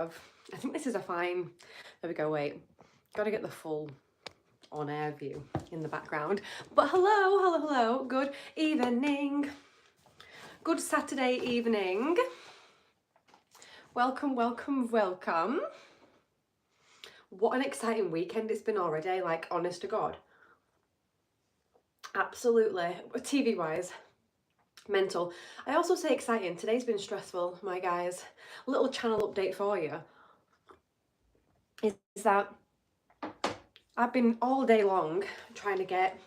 I think this is a fine, there we go, wait. Gotta get the full on-air view in the background. But hello, good evening. Good Saturday evening. Welcome. What an exciting weekend it's been already, like, honest to God. Absolutely, TV-wise. Mental. I also say exciting. Today's been stressful, my guys. A little channel update for you is that I've been all day long trying to get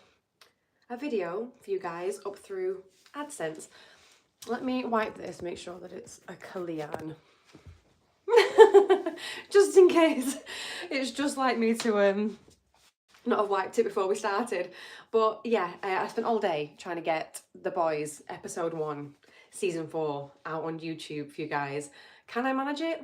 a video for you guys up through AdSense. Let me wipe this, make sure that it's a Kalyan. Just in case. It's just like me to not have wiped it before we started. But yeah, I spent all day trying to get The Boys episode 1 season 4 out on YouTube for you guys. Can I manage it?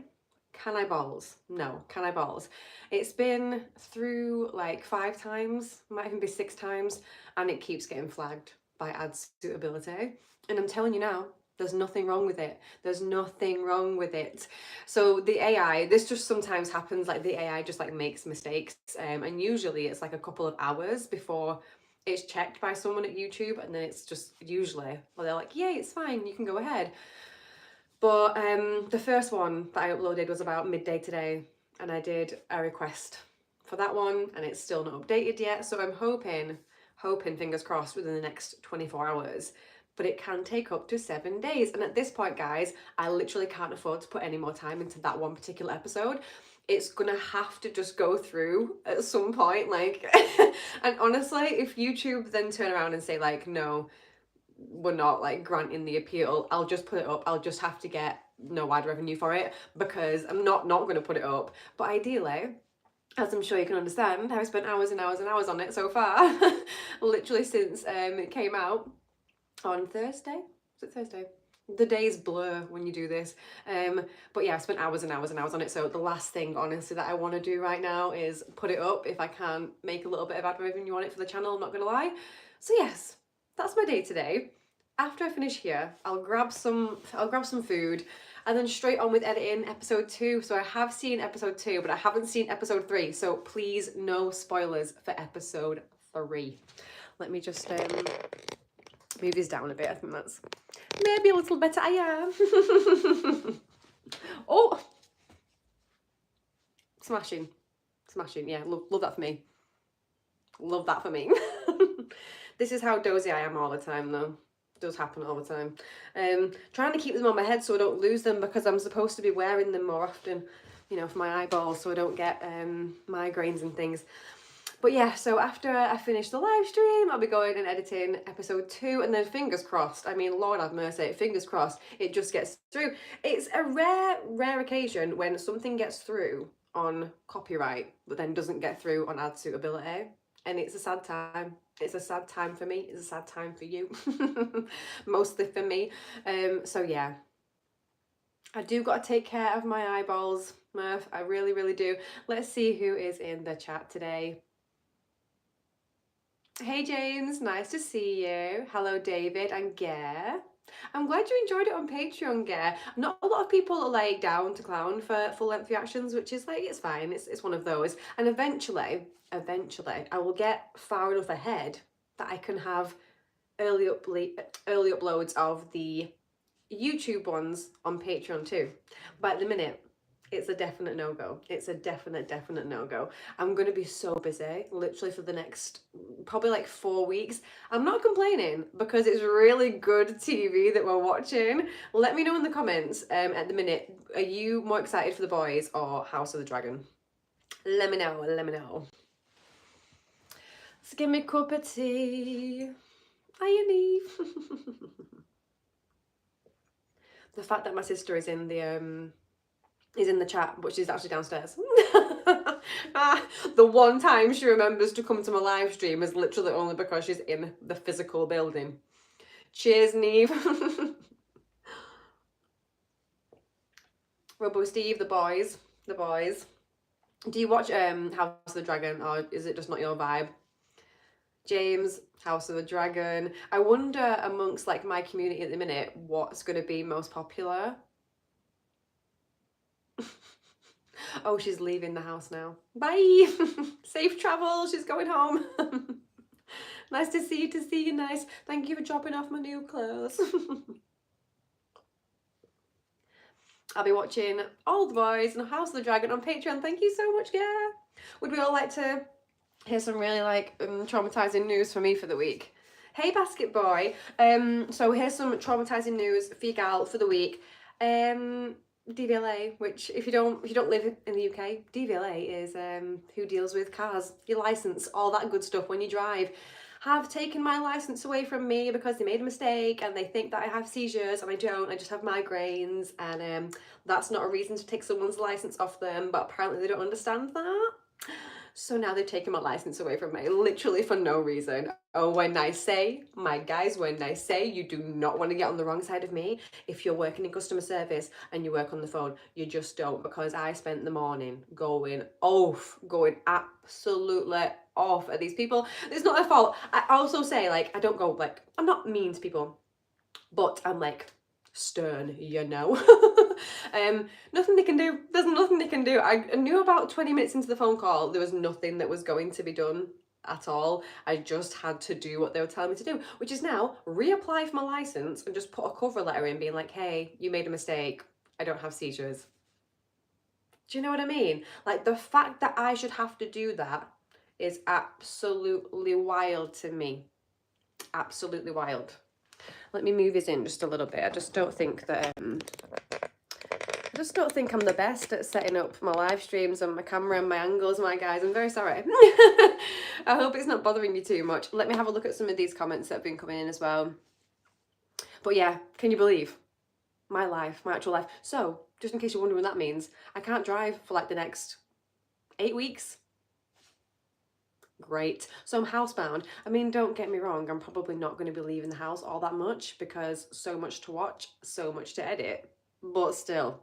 Can I balls? No. Can I balls? It's been through like 5 times, might even be 6 times, and it keeps getting flagged by ad suitability. And I'm telling you now, there's nothing wrong with it. There's nothing wrong with it. So the AI, this just sometimes happens, like the AI just like makes mistakes. And usually it's like a couple of hours before it's checked by someone at YouTube, and then it's just usually, well, they're like, yay, it's fine, you can go ahead. But the first one that I uploaded was about midday today, and I did a request for that one, and it's still not updated yet. So I'm hoping, fingers crossed, within the next 24 hours. But it can take up to 7 days. And at this point, guys, I literally can't afford to put any more time into that one particular episode. It's gonna have to just go through at some point, like, and honestly, if YouTube then turn around and say like, no, we're not like granting the appeal, I'll just put it up. I'll just have to get no ad revenue for it, because I'm not going to put it up. But ideally, as I'm sure you can understand, I've spent hours and hours and hours on it so far. Literally since it came out on Thursday. Was it Thursday? The days blur when you do this. But yeah, I spent hours and hours and hours on it. So the last thing, honestly, that I want to do right now is put it up if I can make a little bit of ad revenue on it for the channel, I'm not going to lie. So yes, that's my day today. After I finish here, I'll grab some food, and then straight on with editing episode 2. So I have seen episode 2, but I haven't seen episode 3. So please, no spoilers for episode 3. Let me just move this down a bit. I think that's maybe a little better. I am. Oh, smashing. Yeah, love that for me. Love that for me. This is how dozy I am all the time, though. It does happen all the time. Trying to keep them on my head so I don't lose them, because I'm supposed to be wearing them more often, you know, for my eyeballs, so I don't get migraines and things. But yeah, so after I finish the live stream, I'll be going and editing episode 2, and then fingers crossed, I mean, Lord have mercy, fingers crossed, it just gets through. It's a rare occasion when something gets through on copyright, but then doesn't get through on ad suitability. And it's a sad time. It's a sad time for me. It's a sad time for you. Mostly for me. So yeah. I do got to take care of my eyeballs, Murph. I really, really do. Let's see who is in the chat today. Hey James, nice to see you. Hello David and Gare. I'm glad you enjoyed it on Patreon, Gare. Not a lot of people are like down to clown for full length reactions, which is like, it's fine. It's one of those. And eventually, I will get far enough ahead that I can have early uploads of the YouTube ones on Patreon too. But at the minute, it's a definite no-go. It's a definite no-go. I'm going to be so busy, literally for the next, probably like 4 weeks. I'm not complaining, because it's really good TV that we're watching. Let me know in the comments at the minute, are you more excited for The Boys or House of the Dragon? Let me know. Let's give me a cup of tea. Hi, The fact that my sister is in the chat, but she's actually downstairs. The one time she remembers to come to my live stream is literally only because she's in the physical building. Cheers, Neve. Robo Steve, the boys. Do you watch House of the Dragon, or is it just not your vibe? James, House of the Dragon. I wonder amongst like my community at the minute what's going to be most popular. Oh, she's leaving the house now. Bye. Safe travel. She's going home. Nice to see you, nice. Thank you for dropping off my new clothes. I'll be watching Old Boys and House of the Dragon on Patreon. Thank you so much, yeah. Would we all like to hear some really traumatizing news for me for the week? Hey, Basket Boy. So here's some traumatizing news for you gal for the week. DVLA, which if you don't live in the UK, DVLA is who deals with cars, your license, all that good stuff when you drive, have taken my license away from me because they made a mistake and they think that I have seizures and I don't. I just have migraines, and that's not a reason to take someone's license off them, but apparently they don't understand that. So now they've taken my license away from me, literally for no reason. Oh, when I say, my guys, when I say you do not want to get on the wrong side of me, if you're working in customer service and you work on the phone, you just don't, because I spent the morning going absolutely off at these people. It's not their fault. I also say, like, I don't go, like, I'm not mean to people, but I'm like, stern, you know. Nothing they can do. There's nothing they can do. I knew about 20 minutes into the phone call there was nothing that was going to be done at all. I just had to do what they were telling me to do, which is now reapply for my license and just put a cover letter in being like, hey, you made a mistake, I don't have seizures. Do you know what I mean? Like, the fact that I should have to do that is absolutely wild to me. Absolutely wild. Let me move this in just a little bit. I just don't think that I'm the best at setting up my live streams and my camera and my angles, my guys. I'm very sorry. I hope it's not bothering you too much. Let me have a look at some of these comments that have been coming in as well. But yeah, can you believe my life, my actual life? So, just in case you're wondering what that means, I can't drive for like the next 8 weeks. Great. So I'm housebound. I mean, don't get me wrong, I'm probably not going to be leaving the house all that much because so much to watch, so much to edit, but still.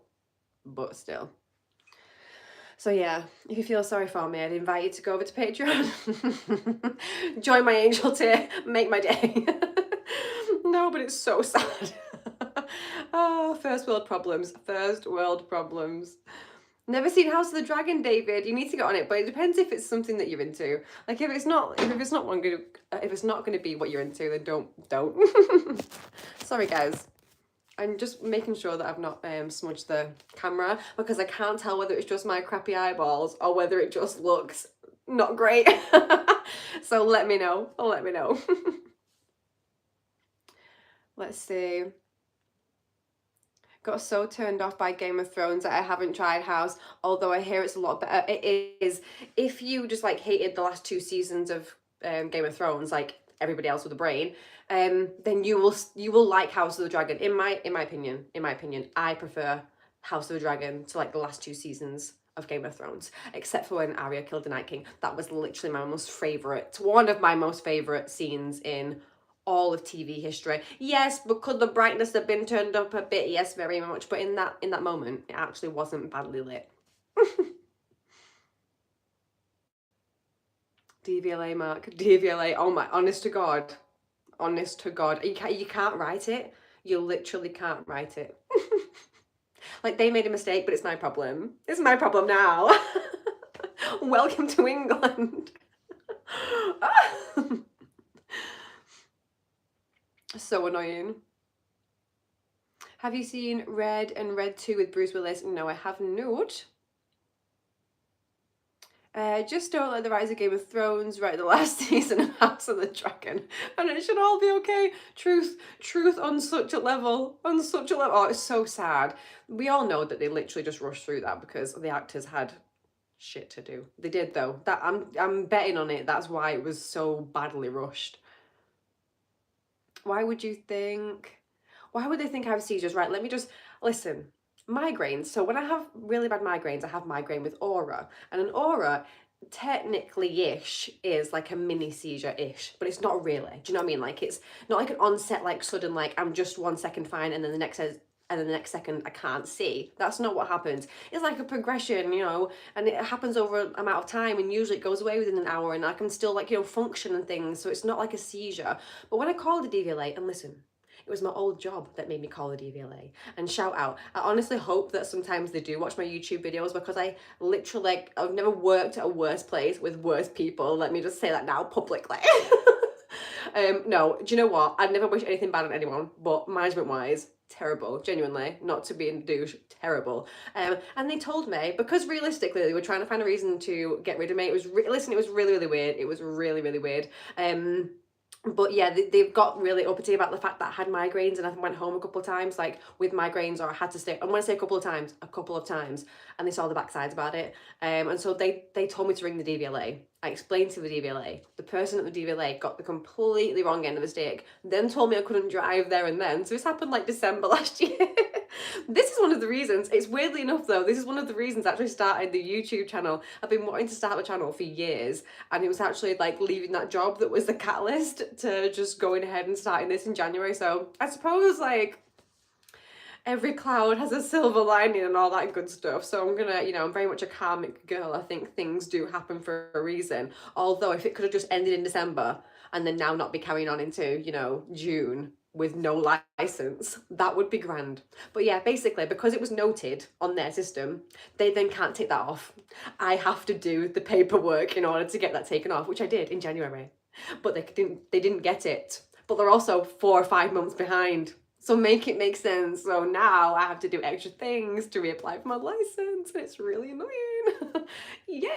So yeah, if you feel sorry for me, I'd invite you to go over to Patreon, join my angel tier, make my day. No, but it's so sad. Oh, first world problems. Never seen House of the Dragon, David. You need to get on it, but it depends if it's something that you're into. Like, if it's not going to be what you're into, then don't. Sorry, guys. I'm just making sure that I've not smudged the camera because I can't tell whether it's just my crappy eyeballs or whether it just looks not great. So let me know. Let's see. Got so turned off by Game of Thrones that I haven't tried House, although I hear it's a lot better. It is. If you just like hated the last 2 seasons of Game of Thrones, like everybody else with a brain, then you will like House of the Dragon. In my opinion, I prefer House of the Dragon to like the last 2 seasons of Game of Thrones, except for when Arya killed the Night King. That was literally one of my most favorite scenes in all of TV history. Yes, but could the brightness have been turned up a bit? Yes, very much. But in that moment, it actually wasn't badly lit. DVLA, Mark. DVLA. Oh my, honest to God. You can't write it. You literally can't write it. Like, they made a mistake, but it's my problem. It's my problem now. Welcome to England. So annoying. Have you seen Red and Red 2 with Bruce Willis? No, I have not. Just don't let the rise of Game of Thrones write the last season of House of the Dragon, and it should all be okay. Truth on such a level. Oh, it's so sad. We all know that they literally just rushed through that because the actors had shit to do. They did though. That I'm betting on it. That's why it was so badly rushed. Why would they think I have seizures? Right, let me just listen. Migraines. So when I have really bad migraines, I have migraine with aura. And an aura, technically-ish, is like a mini seizure-ish, but it's not really. Do you know what I mean? Like, it's not like an onset, like sudden, like I'm just 1 second fine and then the next second I can't see. That's not what happens. It's like a progression, you know, and it happens over an amount of time, and usually it goes away within an hour and I can still, like, you know, function and things. So it's not like a seizure. But when I called the DVLA, and listen, It was my old job that made me call the DVLA. And shout out, I honestly hope that sometimes they do watch my YouTube videos, because I literally, like, I've never worked at a worse place with worse people. Let me just say that now publicly. No, do you know what? I'd never wish anything bad on anyone, but management wise, terrible, genuinely, not to be in douche, terrible. And they told me, because realistically they were trying to find a reason to get rid of me. It was listen, it was really, really weird. It was really, really weird. But yeah, they've got really uppity about the fact that I had migraines and I went home a couple of times, like with migraines, or I had to stay. And when I say a couple of times, and they saw the backsides about it. And so they told me to ring the DVLA. I explained to the DVLA. The person at the DVLA got the completely wrong end of the stick, then told me I couldn't drive there and then. So this happened like December last year. This is one of the reasons, it's weirdly enough though, this is one of the reasons I actually started the YouTube channel. I've been wanting to start a channel for years, and it was actually like leaving that job that was the catalyst to just going ahead and starting this in January. So I suppose like every cloud has a silver lining and all that good stuff. So I'm gonna, you know, I'm very much a karmic girl. I think things do happen for a reason. Although if it could have just ended in December and then now not be carrying on into, you know, June with no license, that would be grand. But yeah, basically, because it was noted on their system, they then can't take that off. I have to do the paperwork in order to get that taken off, which I did in January. But they didn't get it. But they're also 4 or 5 months behind. So make it make sense. So now I have to do extra things to reapply for my license, and it's really annoying. Yay!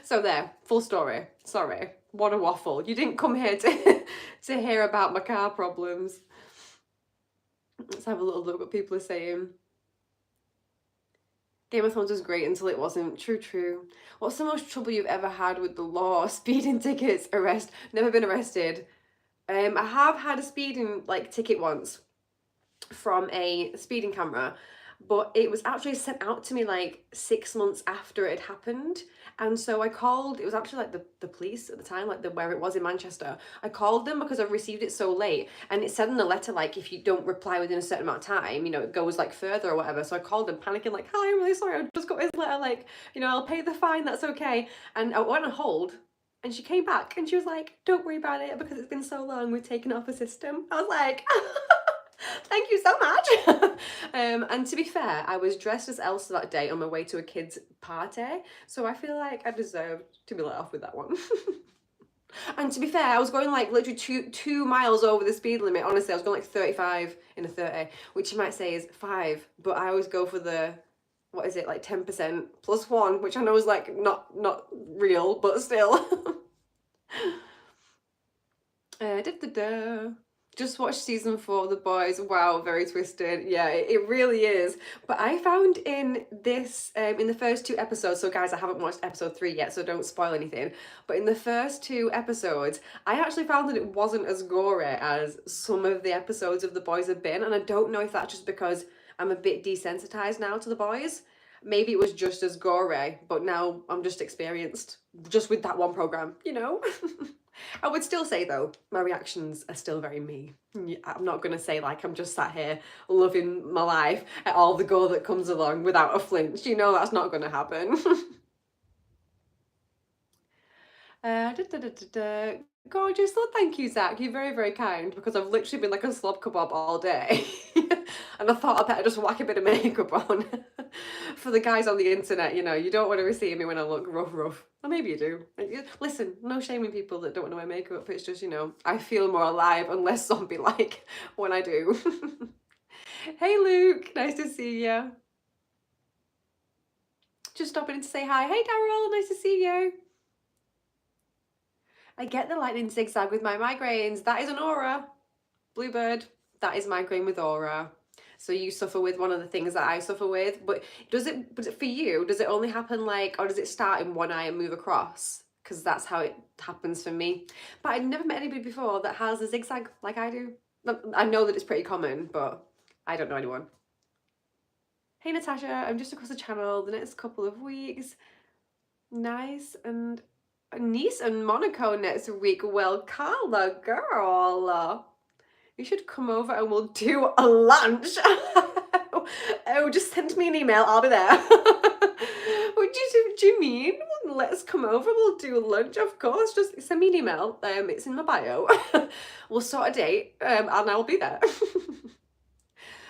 So there, full story. Sorry, what a waffle. You didn't come here to hear about my car problems. Let's have a little look what people are saying. Game of Thrones was great until it wasn't. True. What's the most trouble you've ever had with the law? Speeding tickets, arrest. Never been arrested. I have had a speeding ticket once from a speeding camera, but it was actually sent out to me like 6 months after it had happened. And so I called, it was actually like the police at the time, like where it was in Manchester. I called them because I received it so late, and it said in the letter, like, if you don't reply within a certain amount of time, you know, it goes like further or whatever. So I called them panicking like, hi, I'm really sorry, I just got this letter, like, you know, I'll pay the fine, that's okay. And I went on hold. And she came back and she was like, don't worry about it because it's been so long, we've taken it off the system. I was like, thank you so much. And to be fair, I was dressed as Elsa that day on my way to a kid's party. So I feel like I deserved to be let off with that one. And to be fair, I was going like literally two miles over the speed limit. Honestly, I was going like 35 in a 30, which you might say is 5. But I always go for the, what is it, like 10% plus 1, which I know is like not real, but still. Just watched season 4 of The Boys. Wow, very twisted. Yeah, it really is. But I found in this, in the first 2 episodes, so guys, I haven't watched episode 3 yet, so don't spoil anything. But in the first 2 episodes, I actually found that it wasn't as gory as some of the episodes of The Boys have been. And I don't know if that's just because I'm a bit desensitized now to The Boys. Maybe it was just as gory, but now I'm just experienced just with that one program, you know? I would still say though, my reactions are still very me. I'm not going to say like I'm just sat here loving my life at all the gore that comes along without a flinch. You know that's not going to happen. Gorgeous. Well, thank you, Zach. You're very, very kind, because I've literally been like a slob kebab all day. And I thought I better just whack a bit of makeup on. For the guys on the internet, you know, you don't want to see me when I look rough. Or maybe you do. Listen, no shaming people that don't want to wear makeup. It's just, you know, I feel more alive and less zombie-like when I do. Hey, Luke. Nice to see you. Just stopping in to say hi. Hey, Daryl. Nice to see you. I get the lightning zigzag with my migraines. That is an aura. Bluebird, that is migraine with aura. So you suffer with one of the things that I suffer with. But for you, does it only happen like, or does it start in one eye and move across? Because that's how it happens for me. But I've never met anybody before that has a zigzag like I do. I know that it's pretty common, but I don't know anyone. Hey Natasha, I'm just across the channel the next couple of weeks. Nice. And Nice and Monaco next week. Well, Carla, girl, you should come over and we'll do a lunch. Oh, just send me an email. I'll be there. What do you mean? let's come over, we'll do lunch, of course, just send me an email, it's in my bio. We'll sort a date, and I'll be there.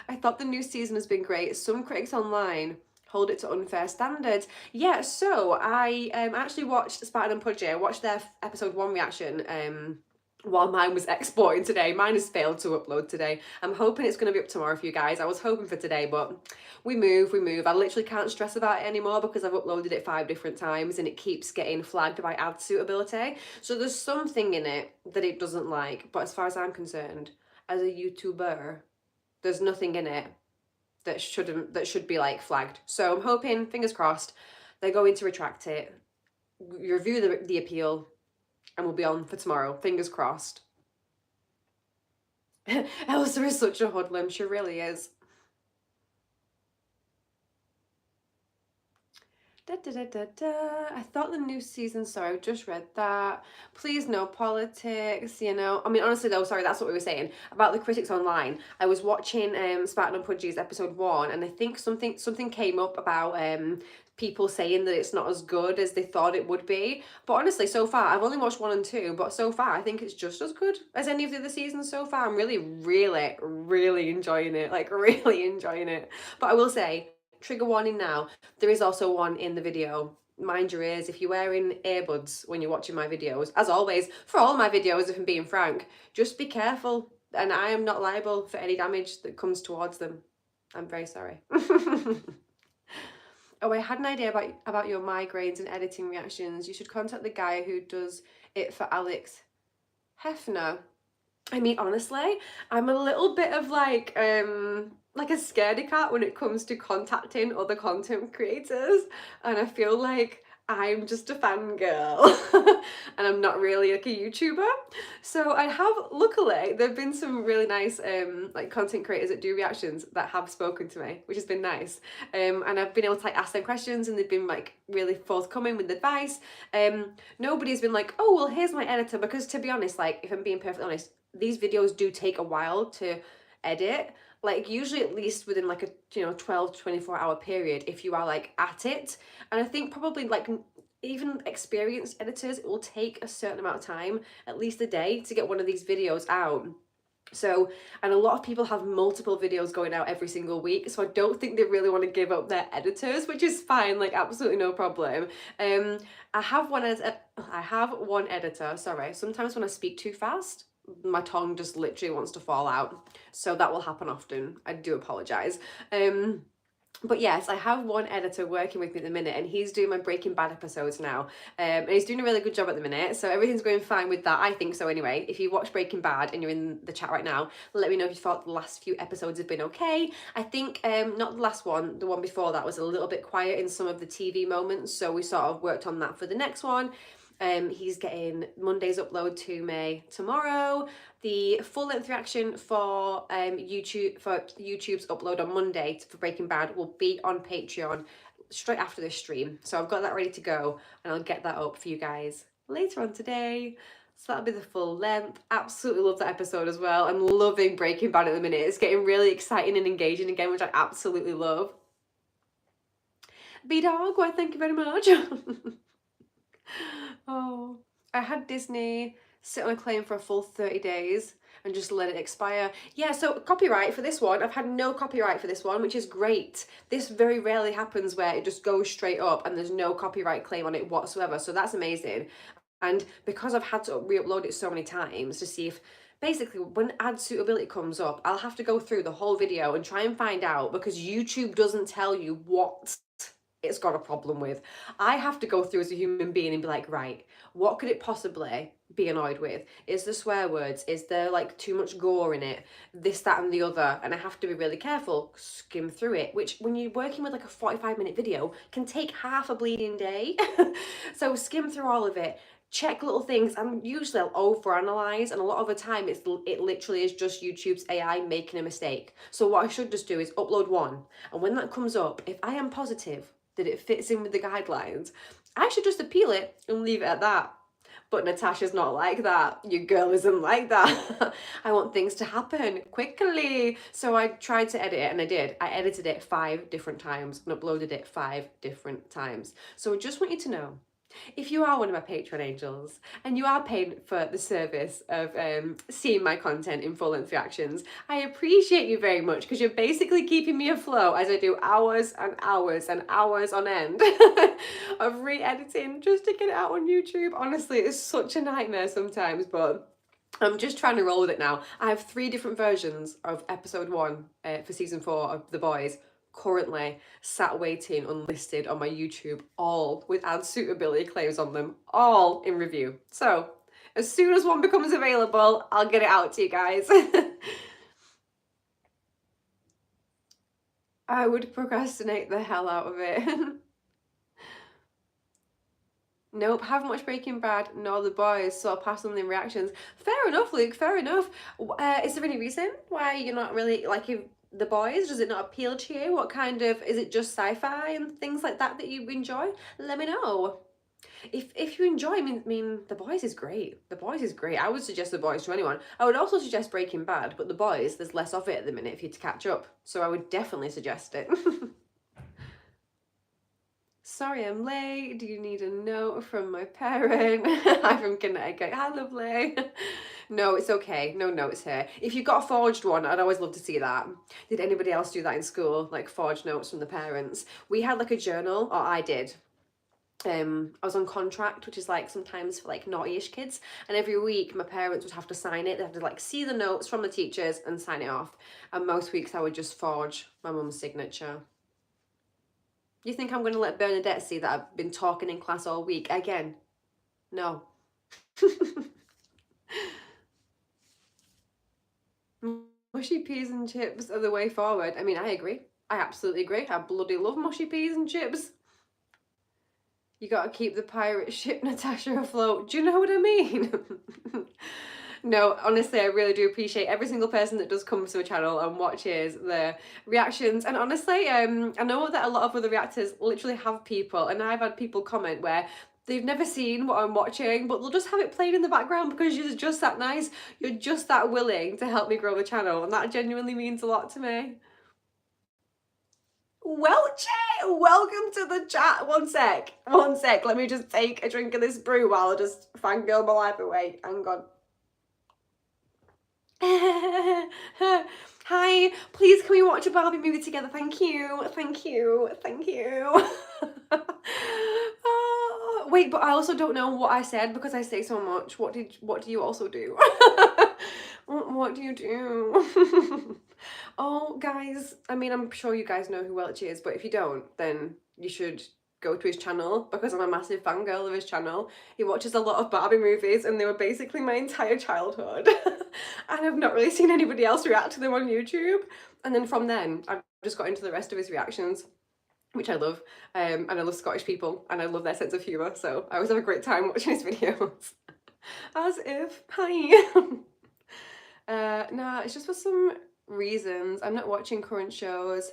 I thought the new season has been great. Some critics online hold it to unfair standards. Yeah, so I actually watched Spartan and Pudgy. I watched their episode 1 reaction while mine was exporting today. Mine has failed to upload today. I'm hoping it's going to be up tomorrow for you guys. I was hoping for today, but we move. I literally can't stress about it anymore because I've uploaded it 5 different times and it keeps getting flagged by ad suitability. So there's something in it that it doesn't like, but as far as I'm concerned, as a YouTuber, there's nothing in it that should be like flagged. So I'm hoping, fingers crossed, they're going to retract it, review the appeal, and we'll be on for tomorrow. Fingers crossed. Elsa is such a hoodlum. She really is. I thought the new season, sorry, I've just read that. Please no politics, you know. I mean, honestly though, sorry, that's what we were saying about the critics online. I was watching Spartan and Pudgy's episode 1, and I think something came up about people saying that it's not as good as they thought it would be. But honestly, so far, I've only watched 1 and 2, but so far I think it's just as good as any of the other seasons so far. I'm really, really, really enjoying it. Like, really enjoying it. But I will say, trigger warning now, there is also one in the video. Mind your ears if you're wearing earbuds when you're watching my videos. As always, for all my videos, if I'm being frank, just be careful. And I am not liable for any damage that comes towards them. I'm very sorry. Oh, I had an idea about your migraines and editing reactions. You should contact the guy who does it for Alex Hefner. I mean, honestly, I'm a little bit of like a scaredy cat when it comes to contacting other content creators, and I feel like I'm just a fangirl and I'm not really like a YouTuber. So I have, luckily, there've been some really nice like content creators that do reactions that have spoken to me, which has been nice. And I've been able to like ask them questions and they've been like really forthcoming with advice. Nobody's been like, oh, well, here's my editor, because to be honest, like if I'm being perfectly honest, these videos do take a while to edit, like usually at least within like a 12 to 24 hour period if you are like at it. And I think probably like even experienced editors, it will take a certain amount of time, at least a day, to get one of these videos out. So, and a lot of people have multiple videos going out every single week, so I don't think they really want to give up their editors, which is fine, like absolutely no problem. I have one editor, sorry, sometimes when I speak too fast, my tongue just literally wants to fall out, so that will happen often. I do apologize. But yes, I have one editor working with me at the minute, and he's doing my Breaking Bad episodes now. And he's doing a really good job at the minute, so everything's going fine with that. I think so anyway. If you watch Breaking Bad and you're in the chat right now, let me know if you thought the last few episodes have been okay. I think, not the last one, the one before that was a little bit quiet in some of the TV moments, so we sort of worked on that for the next one. He's getting Monday's upload to me tomorrow. The full-length reaction for YouTube's upload on Monday for Breaking Bad will be on Patreon straight after this stream. So I've got that ready to go, and I'll get that up for you guys later on today. So that'll be the full length. Absolutely love that episode as well. I'm loving Breaking Bad at the minute. It's getting really exciting and engaging again, which I absolutely love. B-Dog, why thank you very much. Oh, I had Disney sit on a claim for a full 30 days and just let it expire. Yeah, so copyright for this one, I've had no copyright for this one, which is great. This very rarely happens where it just goes straight up and there's no copyright claim on it whatsoever, so that's amazing. And because I've had to re-upload it so many times to see if, basically when ad suitability comes up, I'll have to go through the whole video and try and find out, because YouTube doesn't tell you what it's got a problem with. I have to go through as a human being and be like, right, what could it possibly be annoyed with? Is there swear words? Is there like too much gore in it? This, that and the other. And I have to be really careful, skim through it, which when you're working with like a 45-minute video can take half a bleeding day. So skim through all of it, check little things, and usually I'll overanalyze, and a lot of the time it literally is just YouTube's AI making a mistake. So what I should just do is upload one, and when that comes up, if I am positive that it fits in with the guidelines, I should just appeal it and leave it at that. But Natasha's not like that. Your girl isn't like that. I want things to happen quickly. So I tried to edit it, and I did. I edited it 5 different times and uploaded it 5 different times. So I just want you to know, if you are one of my Patreon angels and you are paying for the service of seeing my content in full-length reactions, I appreciate you very much, because you're basically keeping me afloat as I do hours and hours and hours on end of re-editing just to get it out on YouTube. Honestly, it's such a nightmare sometimes, but I'm just trying to roll with it now. I have 3 different versions of episode 1 for season 4 of The Boys currently sat waiting unlisted on my YouTube, all with ad suitability claims on them, all in review. So as soon as one becomes available, I'll get it out to you guys. I would procrastinate the hell out of it. Nope, haven't watched Breaking Bad nor The Boys, so I'll pass on the reactions. Fair enough, Luke, fair enough. Is there any reason why you're not really liking The Boys? Does it not appeal to you? What kind of, is it just sci-fi and things like that that you enjoy? Let me know. If you enjoy, I mean, The Boys is great. The Boys is great. I would suggest The Boys to anyone. I would also suggest Breaking Bad, but The Boys, there's less of it at the minute for you to catch up. So I would definitely suggest it. Sorry I'm late. Do you need a note from my parent? I'm from Connecticut. Hi, lovely. No, it's okay. No notes here. If you've got a forged one, I'd always love to see that. Did anybody else do that in school? Like forged notes from the parents? We had like a journal, or I did. I was on contract, which is like sometimes for like naughty-ish kids, and every week my parents would have to sign it. They had to like see the notes from the teachers and sign it off. And most weeks I would just forge my mum's signature. You think I'm going to let Bernadette see that I've been talking in class all week? Again, no. Mushy peas and chips are the way forward. I mean, I agree. I absolutely agree. I bloody love mushy peas and chips. You gotta keep the pirate ship Natasha afloat. Do you know what I mean? No, honestly, I really do appreciate every single person that does come to the channel and watches the reactions. And honestly, I know that a lot of other reactors literally have people, and I've had people comment where they've never seen what I'm watching, but they'll just have it playing in the background because you're just that nice, you're just that willing to help me grow the channel, and that genuinely means a lot to me. Welche, welcome to the chat. One sec, let me just take a drink of this brew while I just fangirl my life away. Hang on. Hi, please can we watch a Barbie movie together? Thank you, thank you, thank you. Wait, but I also don't know what I said because I say so much. What do you also do? What do you do? Oh, guys, I mean, I'm sure you guys know who Welch is, but if you don't, then you should go to his channel because I'm a massive fangirl of his channel. He watches a lot of Barbie movies and they were basically my entire childhood. And I've not really seen anybody else react to them on YouTube. And then from then, I've just got into the rest of his reactions, which I love. And I love Scottish people and I love their sense of humour. So I always have a great time watching his videos. As if, hi. Nah, it's just for some reasons. I'm not watching current shows.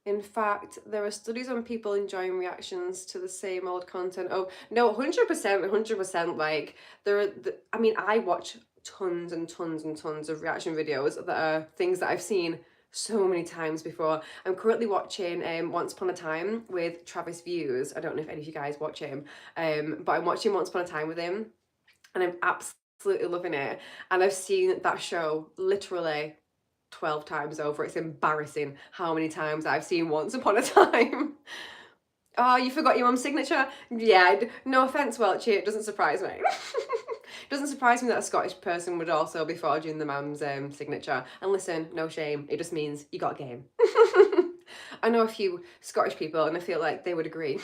In fact, there are studies on people enjoying reactions to the same old content. Oh, no, 100%, like, I mean, I watch tons and tons and tons of reaction videos that are things that I've seen so many times before. I'm currently watching Once Upon a Time with Travis Views. I don't know if any of you guys watch him, but I'm watching Once Upon a Time with him, and I'm absolutely loving it. And I've seen that show literally 12 times over. It's embarrassing how many times I've seen Once Upon a Time. Oh, you forgot your mum's signature? Yeah, no offence, Welchie, it doesn't surprise me. It doesn't surprise me that a Scottish person would also be forging the mum's signature. And listen, no shame, it just means you got game. I know a few Scottish people and I feel like they would agree.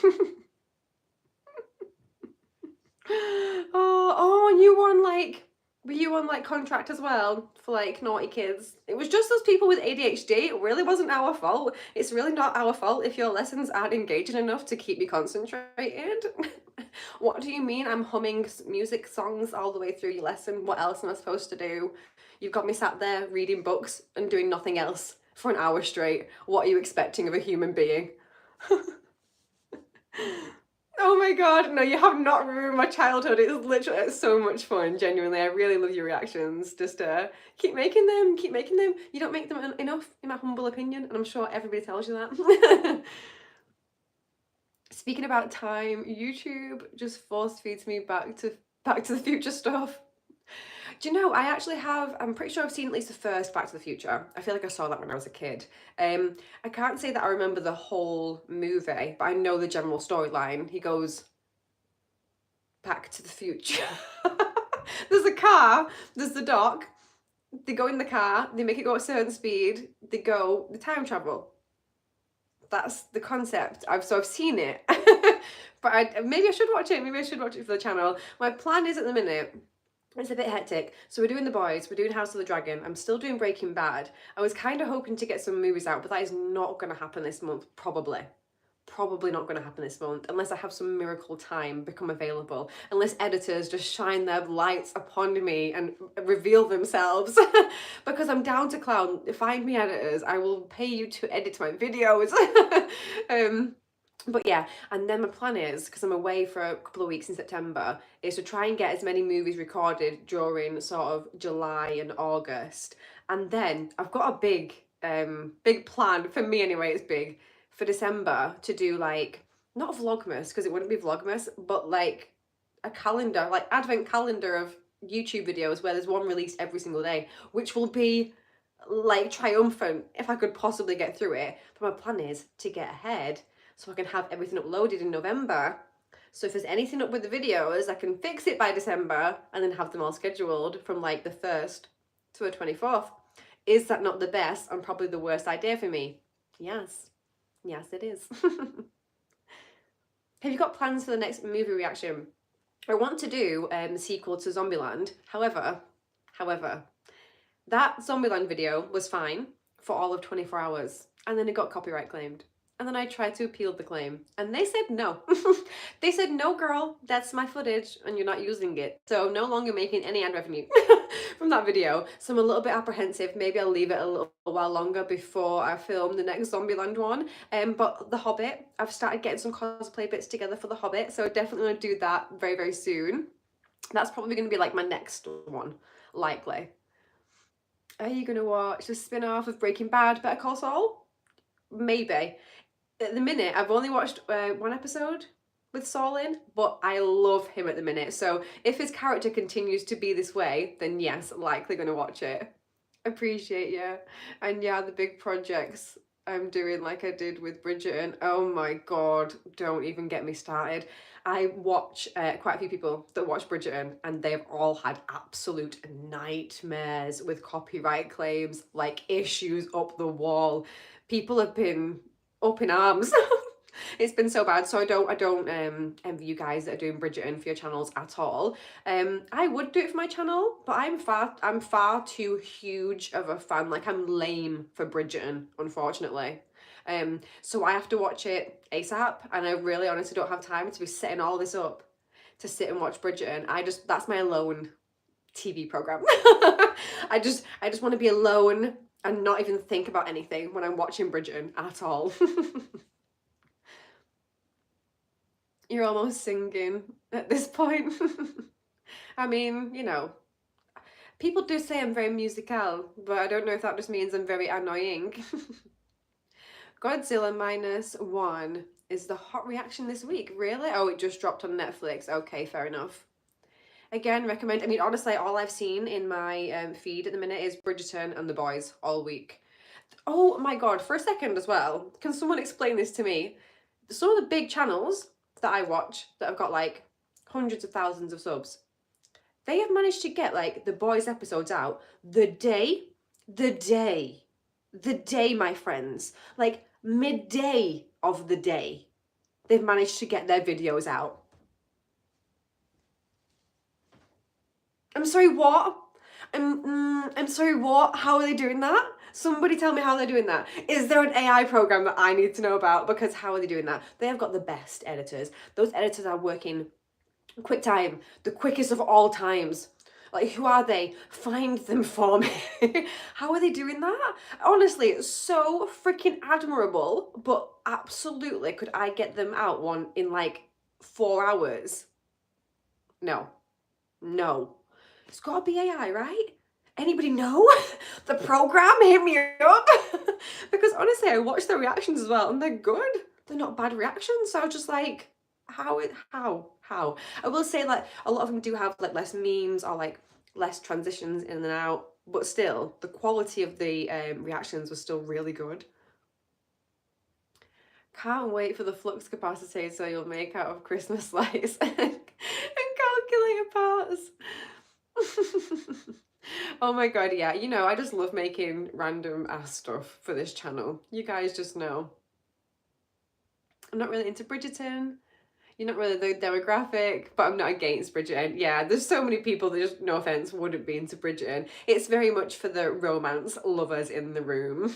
Oh, were you on like contract as well for like naughty kids? It was just those people with ADHD. It really wasn't our fault. It's really not our fault if your lessons aren't engaging enough to keep me concentrated. What do you mean I'm humming music songs all the way through your lesson? What else am I supposed to do? You've got me sat there reading books and doing nothing else for an hour straight. What are you expecting of a human being? Oh my god, no, you have not ruined my childhood. It's so much fun, genuinely. I really love your reactions. Just keep making them. You don't make them enough, in my humble opinion, and I'm sure everybody tells you that. Speaking about time, YouTube just force feeds me Back to the Future stuff. Do you know, I actually have, I'm pretty sure I've seen at least the first Back to the Future. I feel like I saw that when I was a kid. I can't say that I remember the whole movie, but I know the general storyline. He goes Back to the Future. There's a car, there's the dock, they go in the car, they make it go at a certain speed, they time travel. That's the concept. I've seen it. But maybe I should watch it. Maybe I should watch it for the channel. My plan is at the minute, it's a bit hectic. So we're doing The Boys, we're doing House of the Dragon, I'm still doing Breaking Bad. I was kind of hoping to get some movies out, but that is not going to happen this month, probably. Probably not going to happen this month, unless I have some miracle time become available. Unless editors just shine their lights upon me and reveal themselves. Because I'm down to clown. Find me editors. I will pay you to edit my videos. But yeah, and then my plan is, because I'm away for a couple of weeks in September, is to try and get as many movies recorded during sort of July and August. And then I've got a big plan, for me anyway, it's big, for December to do like, not Vlogmas, because it wouldn't be Vlogmas, but like a calendar, like advent calendar of YouTube videos where there's one released every single day, which will be like triumphant if I could possibly get through it. But my plan is to get ahead so I can have everything uploaded in November. So if there's anything up with the videos, I can fix it by December and then have them all scheduled from like the 1st to the 24th. Is that not the best and probably the worst idea for me? Yes. Yes, it is. Have you got plans for the next movie reaction? I want to do the sequel to Zombieland. However, that Zombieland video was fine for all of 24 hours. And then it got copyright claimed. And then I tried to appeal the claim and they said no. They said, no girl, that's my footage and you're not using it. So no longer making any ad revenue from that video. So I'm a little bit apprehensive. Maybe I'll leave it a little while longer before I film the next Zombieland one. But The Hobbit, I've started getting some cosplay bits together for The Hobbit. So I definitely want to do that very, very soon. That's probably going to be like my next one, likely. Are you going to watch the spin-off of Breaking Bad, Better Call Saul? Maybe. At the minute, I've only watched one episode with Saul in, but I love him at the minute. So if his character continues to be this way, then yes, likely going to watch it. Appreciate you. And yeah, the big projects I'm doing like I did with Bridgerton. Oh my God, don't even get me started. I watch quite a few people that watch Bridgerton and they've all had absolute nightmares with copyright claims, like issues up the wall. People have been up in arms. It's been so bad. So I don't envy you guys that are doing Bridgerton for your channels at all. I would do it for my channel, but I'm far too huge of a fan. Like I'm lame for Bridgerton, unfortunately. So I have to watch it ASAP, and I really honestly don't have time to be setting all this up to sit and watch Bridgerton. That's my alone TV program. I just want to be alone and not even think about anything when I'm watching Bridgerton at all. You're almost singing at this point. I mean, you know, people do say I'm very musical, but I don't know if that just means I'm very annoying. Godzilla -1 is the hot reaction this week. Really? Oh, it just dropped on Netflix. Okay, fair enough. Again, recommend. I mean, honestly, all I've seen in my feed at the minute is Bridgerton and The Boys all week. Oh my God, for a second as well, can someone explain this to me? Some of the big channels that I watch that have got like hundreds of thousands of subs, they have managed to get like The Boys episodes out the day, my friends, like midday of the day, they've managed to get their videos out. I'm sorry, what? I'm sorry, what? How are they doing that? Somebody tell me how they're doing that. Is there an AI program that I need to know about? Because how are they doing that? They have got the best editors. Those editors are working quick time, the quickest of all times. Like, who are they? Find them for me. How are they doing that? Honestly, it's so freaking admirable, but absolutely, could I get them out one in like 4 hours? No. It's got to be AI, right? Anybody know? The program, hit me up. Because honestly, I watch their reactions as well and they're good. they're not bad reactions. So I was just like, how? I will say like a lot of them do have like less memes or like less transitions in and out, but still the quality of the reactions was still really good. Can't wait for the flux capacitor so you'll make out of Christmas lights and calculator parts. Oh my god, yeah, you know, I just love making random ass stuff for this channel. You guys just know. I'm not really into Bridgerton. You're not really the demographic, but I'm not against Bridgerton. Yeah, there's so many people that just, no offense, wouldn't be into Bridgerton. It's very much for the romance lovers in the room.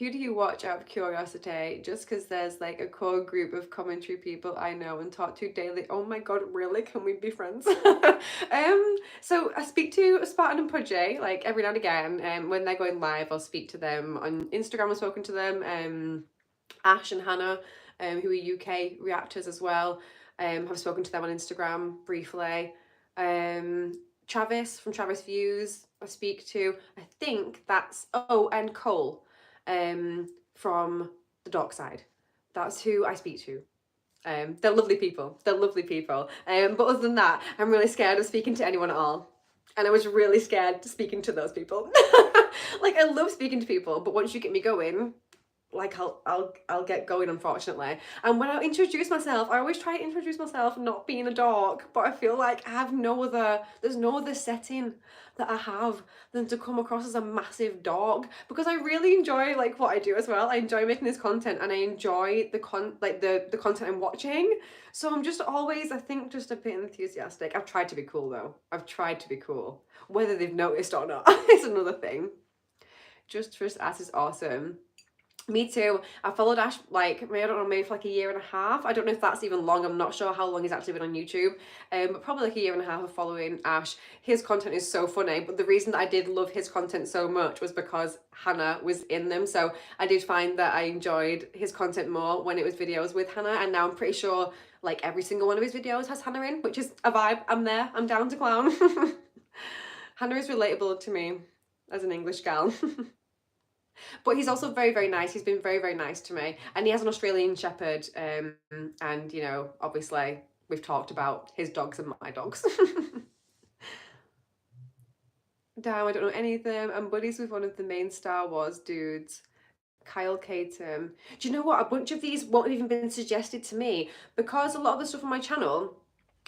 Who do you watch out of curiosity? Just because there's like a core group of commentary people I know and talk to daily. Oh my god, really? Can we be friends? So I speak to Spartan and Pudgy like every now and again. When they're going live, I'll speak to them on Instagram. I've spoken to them. Ash and Hannah, who are UK reactors as well. I've spoken to them on Instagram briefly. Travis from Travis Views, I speak to. I think that's, oh, and Cole from the Dark Side. That's who I speak to. They're lovely people. They're lovely people. But other than that, I'm really scared of speaking to anyone at all. And I was really scared to speaking to those people. Like, I love speaking to people, but once you get me going, like I'll get going, unfortunately. And when I introduce myself, I always try to introduce myself not being a dog, but I feel like I have there's no other setting that I have than to come across as a massive dog, because I really enjoy like what I do as well. I enjoy making this content and I enjoy the content I'm watching. So I'm just always, I think, just a bit enthusiastic. I've tried to be cool though. I've tried to be cool. Whether they've noticed or not is another thing. Just Trust Ass is awesome. Me too. I followed Ash like, I don't know, maybe for like a year and a half. I don't know if that's even long. I'm not sure how long he's actually been on YouTube. But probably like a year and a half of following Ash. His content is so funny. But the reason that I did love his content so much was because Hannah was in them. So I did find that I enjoyed his content more when it was videos with Hannah. And now I'm pretty sure like every single one of his videos has Hannah in, which is a vibe. I'm there. I'm down to clown. Hannah is relatable to me as an English gal. But he's also very, very nice. He's been very, very nice to me. And he has an Australian Shepherd. And, you know, obviously we've talked about his dogs and my dogs. Damn, I don't know any of them. I'm buddies with one of the main Star Wars dudes, Kyle Catum. Do you know what? A bunch of these won't have even been suggested to me because a lot of the stuff on my channel,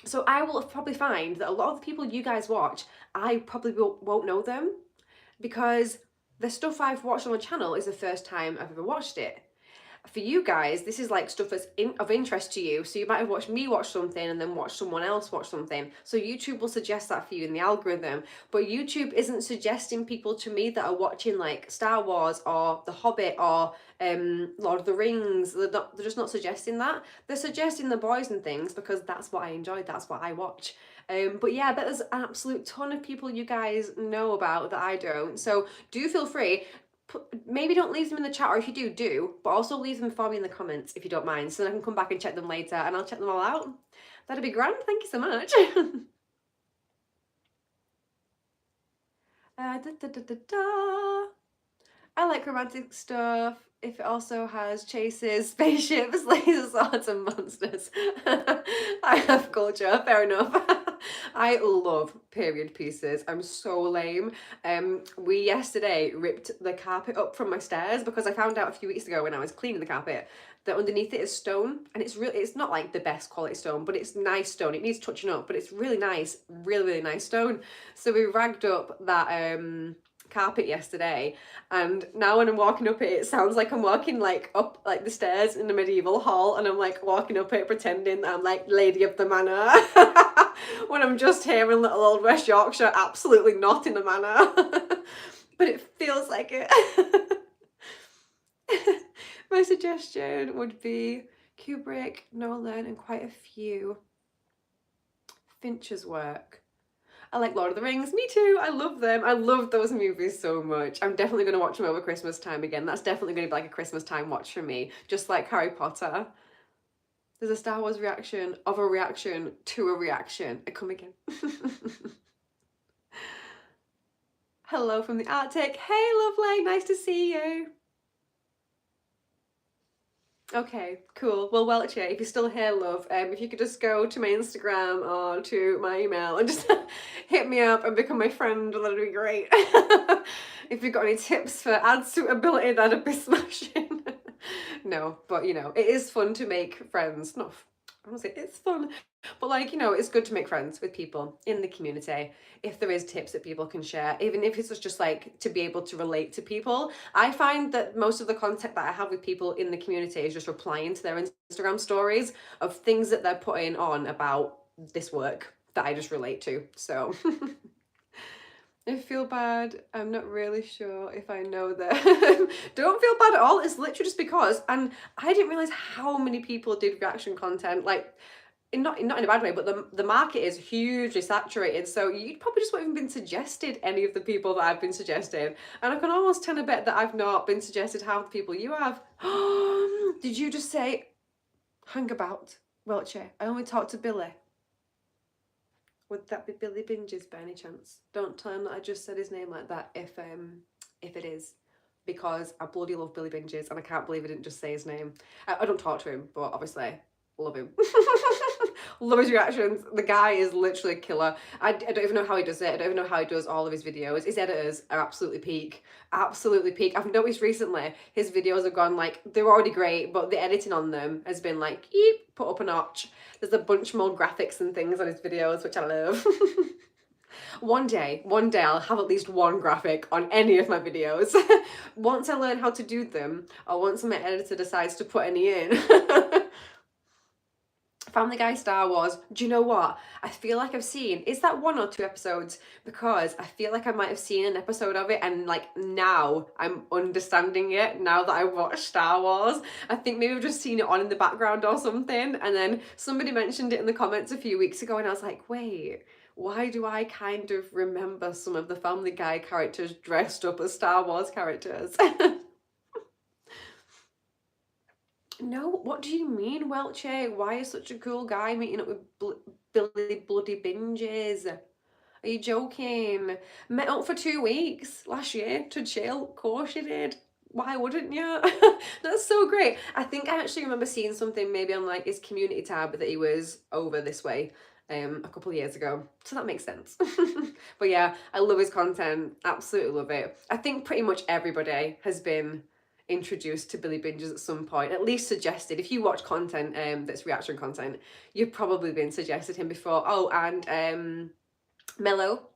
so I will probably find that a lot of the people you guys watch, I probably won't know them because the stuff I've watched on the channel is the first time I've ever watched it. For you guys, this is like stuff that's of interest to you. So you might have watched me watch something and then watch someone else watch something. So YouTube will suggest that for you in the algorithm. But YouTube isn't suggesting people to me that are watching like Star Wars or The Hobbit or Lord of the Rings. They're just not suggesting that. They're suggesting The Boys and things because that's what I enjoy. That's what I watch. But yeah, I bet there's an absolute ton of people you guys know about that I don't. So do feel free. Maybe don't leave them in the chat, or if you do, but also leave them for me in the comments if you don't mind, so then I can come back and check them later and I'll check them all out. That'd be grand. Thank you so much. I like romantic stuff if it also has chases, spaceships, laser swords and monsters. I have culture, fair enough. I love period pieces. I'm so lame. We yesterday ripped the carpet up from my stairs because I found out a few weeks ago when I was cleaning the carpet that underneath it is stone, and it's not like the best quality stone, but it's nice stone. It needs touching up, but it's really nice, really nice stone. So we ragged up that carpet yesterday, and now when I'm walking up it, it sounds like I'm walking like up like the stairs in the medieval hall, and I'm like walking up it pretending that I'm like Lady of the Manor when I'm just here in little old West Yorkshire, absolutely not in the manor. But it feels like it. My suggestion would be Kubrick, Nolan, and quite a few. Fincher's work. I like Lord of the Rings. Me too. I love them. I love those movies so much. I'm definitely going to watch them over Christmas time again. That's definitely going to be like a Christmas time watch for me. Just like Harry Potter. There's a Star Wars reaction of a reaction to a reaction. I come again. Hello from the Arctic. Hey, lovely. Nice to see you. Okay, cool. Well, Welcher, if you're still here, love, if you could just go to my Instagram or to my email and just hit me up and become my friend, that'd be great. If you've got any tips for ad suitability, that'd be smashing. No, but you know, it is fun to make friends. Not, I don't say it's fun, but like, you know, it's good to make friends with people in the community. If there is tips that people can share, even if it's just like to be able to relate to people. I find that most of the contact that I have with people in the community is just replying to their Instagram stories of things that they're putting on about this work that I just relate to. So I feel bad. I'm not really sure if I know that. Don't feel bad at all. It's literally just because, and I didn't realize how many people did reaction content. Like, not in a bad way, but the market is hugely saturated. So you probably just won't even been suggested any of the people that I've been suggested. And I can almost tend to bet that I've not been suggested half the people you have. Did you just say, hang about, Welcher? I only talked to Billy. Would that be Billy Binges by any chance? Don't tell him that I just said his name like that if it is. Because I bloody love Billy Binges and I can't believe I didn't just say his name. I don't talk to him, but obviously love him. Love his reactions. The guy is literally a killer. I don't even know how he does it. I don't even know how he does all of his videos. His editors are absolutely peak. Absolutely peak. I've noticed recently his videos have gone like, they're already great, but the editing on them has been like, eep, put up a notch. There's a bunch more graphics and things on his videos, which I love. One day I'll have at least one graphic on any of my videos. Once I learn how to do them, or once my editor decides to put any in. Family Guy Star Wars, do you know what? I feel like I've seen, is that 1 or 2 episodes? Because I feel like I might have seen an episode of it and like now I'm understanding it, now that I watched Star Wars. I think maybe I've just seen it on in the background or something, and then somebody mentioned it in the comments a few weeks ago and I was like, wait, why do I kind of remember some of the Family Guy characters dressed up as Star Wars characters? No, what do you mean, Welcher? Why is such a cool guy meeting up with Billy Bloody Binges? Are you joking? Met up for 2 weeks last year to chill. Of course you did. Why wouldn't you? That's so great. I think I actually remember seeing something maybe on like his community tab that he was over this way a couple of years ago. So that makes sense. But yeah, I love his content. Absolutely love it. I think pretty much everybody has been introduced to Billy Binges at some point, at least suggested. If you watch content that's reaction content, you've probably been suggested him before. Oh, and Mello.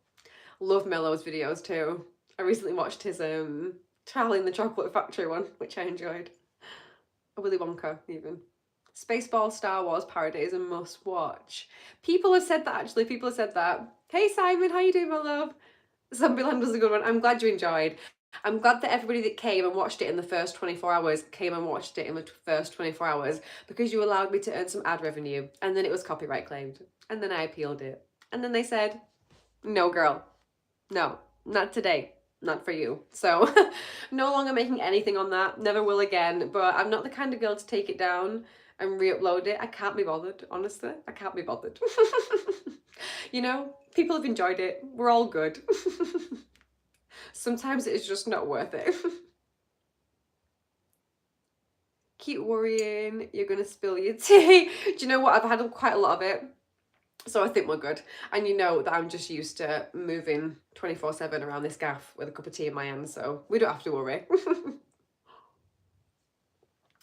Love Mello's videos too. I recently watched his Charlie and the Chocolate Factory one, which I enjoyed. Willy Wonka even. Spaceball Star Wars parody is a must watch. People have said that actually, people have said that. Hey Simon, how you doing, my love? Zombieland was a good one. I'm glad you enjoyed. I'm glad that everybody that came and watched it in the first 24 hours came and watched it in the first 24 hours because you allowed me to earn some ad revenue, and then it was copyright claimed, and then I appealed it, and then they said, no girl, no, not today, not for you. So no longer making anything on that, never will again. But I'm not the kind of girl to take it down and re-upload it. I can't be bothered, honestly. I can't be bothered. You know, people have enjoyed it. We're all good. Sometimes it's just not worth it. Keep worrying, you're gonna spill your tea. Do you know what? I've had quite a lot of it, so I think we're good. And you know that I'm just used to moving 24/7 around this gaff with a cup of tea in my hand, so we don't have to worry.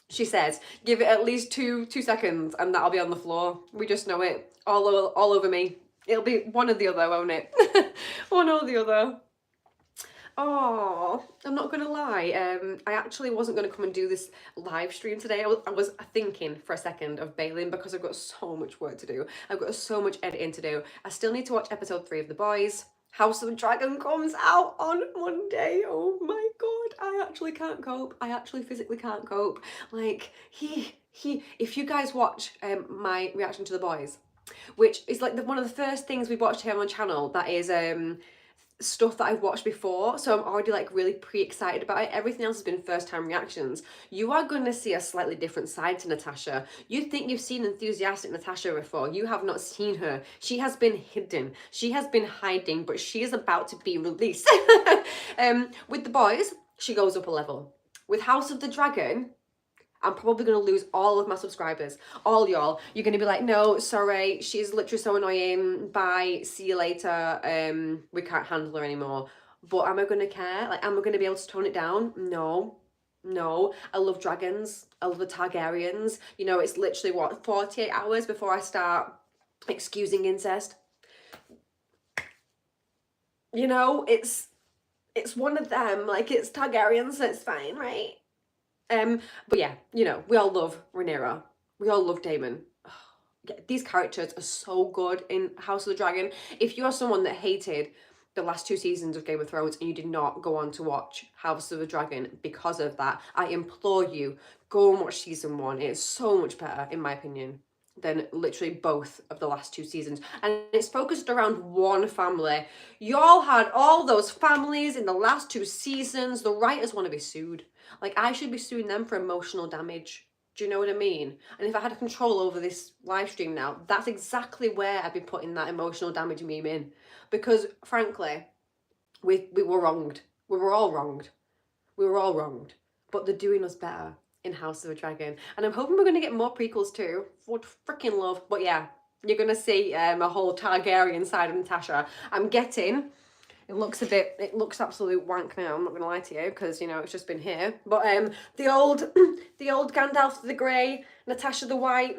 She says, give it at least two seconds and that'll be on the floor. We just know it. All over me. It'll be one or the other, won't it? One or the other. Oh, I'm not gonna lie. I actually wasn't gonna come and do this live stream today. I was thinking for a second of bailing because I've got so much work to do. I've got so much editing to do. I still need to watch episode 3 of The Boys. House of the Dragon comes out on Monday. Oh my god, I actually can't cope. I actually physically can't cope. Like if you guys watch my reaction to The Boys, which is like one of the first things we watched here on my channel, that is stuff that I've watched before, so I'm already like really pre-excited about it. Everything else has been first time reactions. You are going to see a slightly different side to Natasha. You think you've seen enthusiastic Natasha before. You have not seen her. She has been hidden. She has been hiding, but she is about to be released. With The Boys, she goes up a level. With House of the Dragon, I'm probably going to lose all of my subscribers. All y'all. You're going to be like, no, sorry, she's literally so annoying. Bye, see you later. We can't handle her anymore. But am I going to care? Like, am I going to be able to tone it down? No. No. I love dragons. I love the Targaryens. You know, it's literally, what, 48 hours before I start excusing incest. You know, it's one of them. Like, it's Targaryens, so it's fine, right? But yeah, you know, we all love Rhaenyra. We all love Daemon. Yeah, these characters are so good in House of the Dragon. If you are someone that hated the last 2 seasons of Game of Thrones and you did not go on to watch House of the Dragon because of that, I implore you, go and watch season 1. It's so much better, in my opinion, than literally both of the last 2 seasons. And it's focused around one family. Y'all had all those families in the last 2 seasons. The writers want to be sued. Like, I should be suing them for emotional damage. Do you know what I mean? And if I had control over this live stream now, that's exactly where I'd be putting that emotional damage meme in. Because, frankly, we were wronged. We were all wronged. We were all wronged. But they're doing us better in House of the Dragon. And I'm hoping we're going to get more prequels too. Would freaking love. But yeah, you're going to see a whole Targaryen side of Natasha. I'm getting... It looks absolute wank now, I'm not gonna lie to you, because, you know, it's just been here. But the old Gandalf the Grey, Natasha the White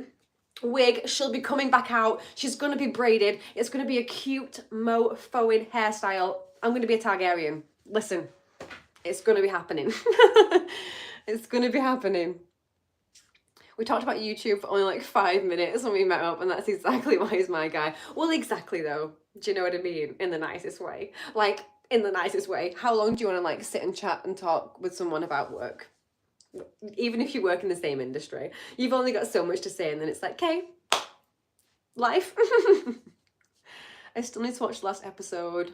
wig, she'll be coming back out. She's gonna be braided. It's gonna be a cute mo-foing hairstyle. I'm gonna be a Targaryen. Listen, it's gonna be happening. It's gonna be happening. We talked about YouTube for only like 5 minutes when we met up, and that's exactly why he's my guy. Well, exactly though. Do you know what I mean? In the nicest way. Like, in the nicest way. How long do you want to like sit and chat and talk with someone about work? Even if you work in the same industry. You've only got so much to say, and then it's like, okay, life. I still need to watch the last episode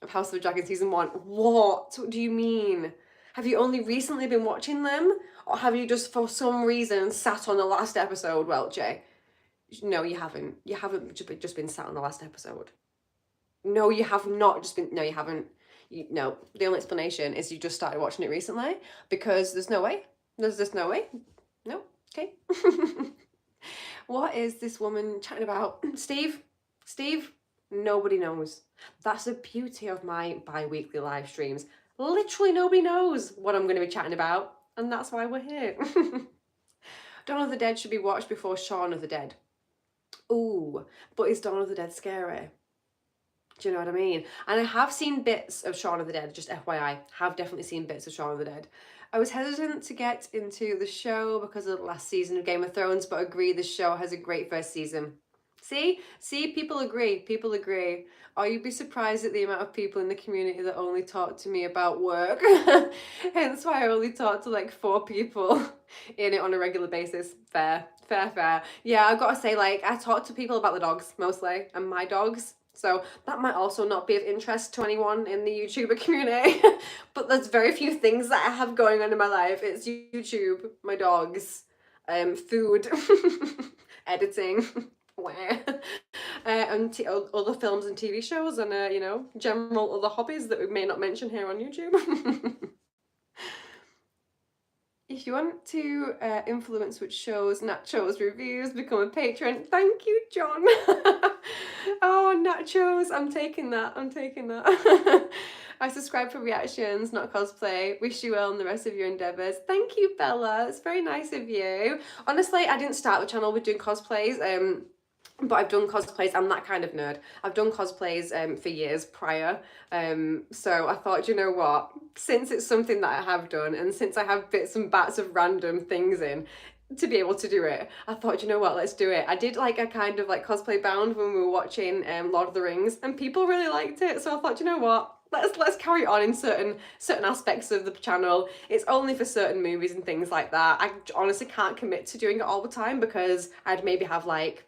of House of the Dragon season 1. What do you mean? Have you only recently been watching them? Or have you just, for some reason, sat on the last episode, Welchie? No, you haven't. You haven't just been sat on the last episode. No, you have not just been... No, you haven't. No, the only explanation is you just started watching it recently, because there's no way. There's just no way. No? Okay. What is this woman chatting about? Steve? Steve? Nobody knows. That's the beauty of my bi-weekly live streams. Literally nobody knows what I'm going to be chatting about, and that's why we're here. Dawn of the Dead should be watched before Shaun of the Dead. Ooh, but is Dawn of the Dead scary? Do you know what I mean? And I have seen bits of Shaun of the Dead, just FYI. Have definitely seen bits of Shaun of the Dead. I was hesitant to get into the show because of the last season of Game of Thrones, but agree the show has a great first season. See, people agree. People agree. Or you'd be surprised at the amount of people in the community that only talk to me about work. Hence why I only talk to like 4 people in it on a regular basis. Fair. Yeah, I've got to say, like, I talk to people about the dogs mostly, and my dogs. So that might also not be of interest to anyone in the YouTuber community. But there's very few things that I have going on in my life. It's YouTube, my dogs, food, editing, and other films and TV shows, and you know, general other hobbies that we may not mention here on YouTube. If you want to influence which shows Nachos reviews, become a patron. Thank you, John. Oh, Nachos, I'm taking that. I subscribe for reactions, not cosplay. Wish you well in the rest of your endeavours. Thank you, Bella. It's very nice of you. Honestly, I didn't start the channel with doing cosplays. But I've done cosplays. I'm that kind of nerd. I've done cosplays for years prior. So I thought, you know what? Since it's something that I have done, and since I have bits and bats of random things in to be able to do it, I thought, you know what? Let's do it. I did like a kind of like cosplay bound when we were watching Lord of the Rings, and people really liked it. So I thought, you know what? Let's carry on in certain aspects of the channel. It's only for certain movies and things like that. I honestly can't commit to doing it all the time, because I'd maybe have like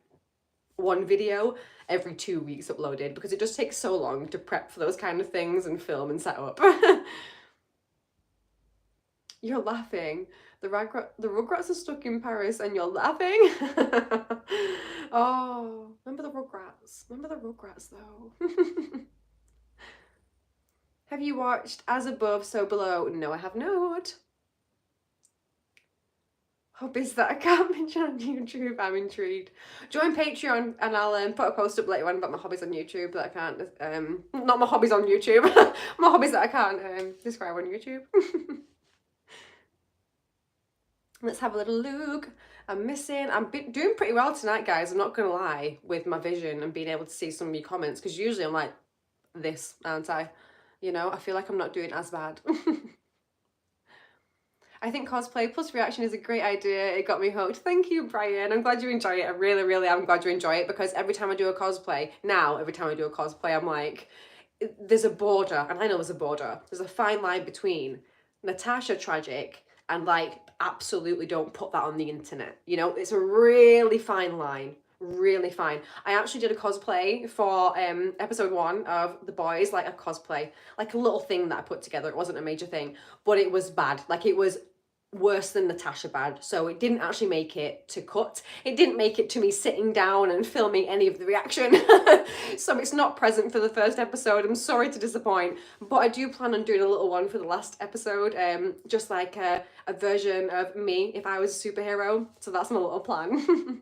1 video every 2 weeks uploaded, because it just takes so long to prep for those kind of things and film and set up. You're laughing. The Rugrats are stuck in Paris and you're laughing? Oh, remember the Rugrats. Remember the Rugrats though. Have you watched As Above, So Below? No, I have not. Hobbies that I can't mention on YouTube. I'm intrigued. Join Patreon and I'll put a post up later on about my hobbies on YouTube that I can't, not my hobbies on YouTube, my hobbies that I can't describe on YouTube. Let's have a little look. I'm doing pretty well tonight, guys. I'm not gonna lie, with my vision and being able to see some of your comments, because usually I'm like this, aren't I? You know, I feel like I'm not doing as bad. I think cosplay plus reaction is a great idea. It got me hooked. Thank you, Brian. I'm glad you enjoy it. I really, really am glad you enjoy it, because every time I do a cosplay, I'm like, there's a border, and I know there's a border. There's a fine line between Natasha tragic and like absolutely don't put that on the internet. You know, it's a really fine line. Really fine. I actually did a cosplay for episode 1 of The Boys, like a cosplay, like a little thing that I put together. It wasn't a major thing, but it was bad. Like, it was worse than Natasha bad. So it didn't actually make it to cut. It didn't make it to me sitting down and filming any of the reaction. So it's not present for the first episode. I'm sorry to disappoint, but I do plan on doing a little one for the last episode, just like a version of me if I was a superhero. So that's my little plan.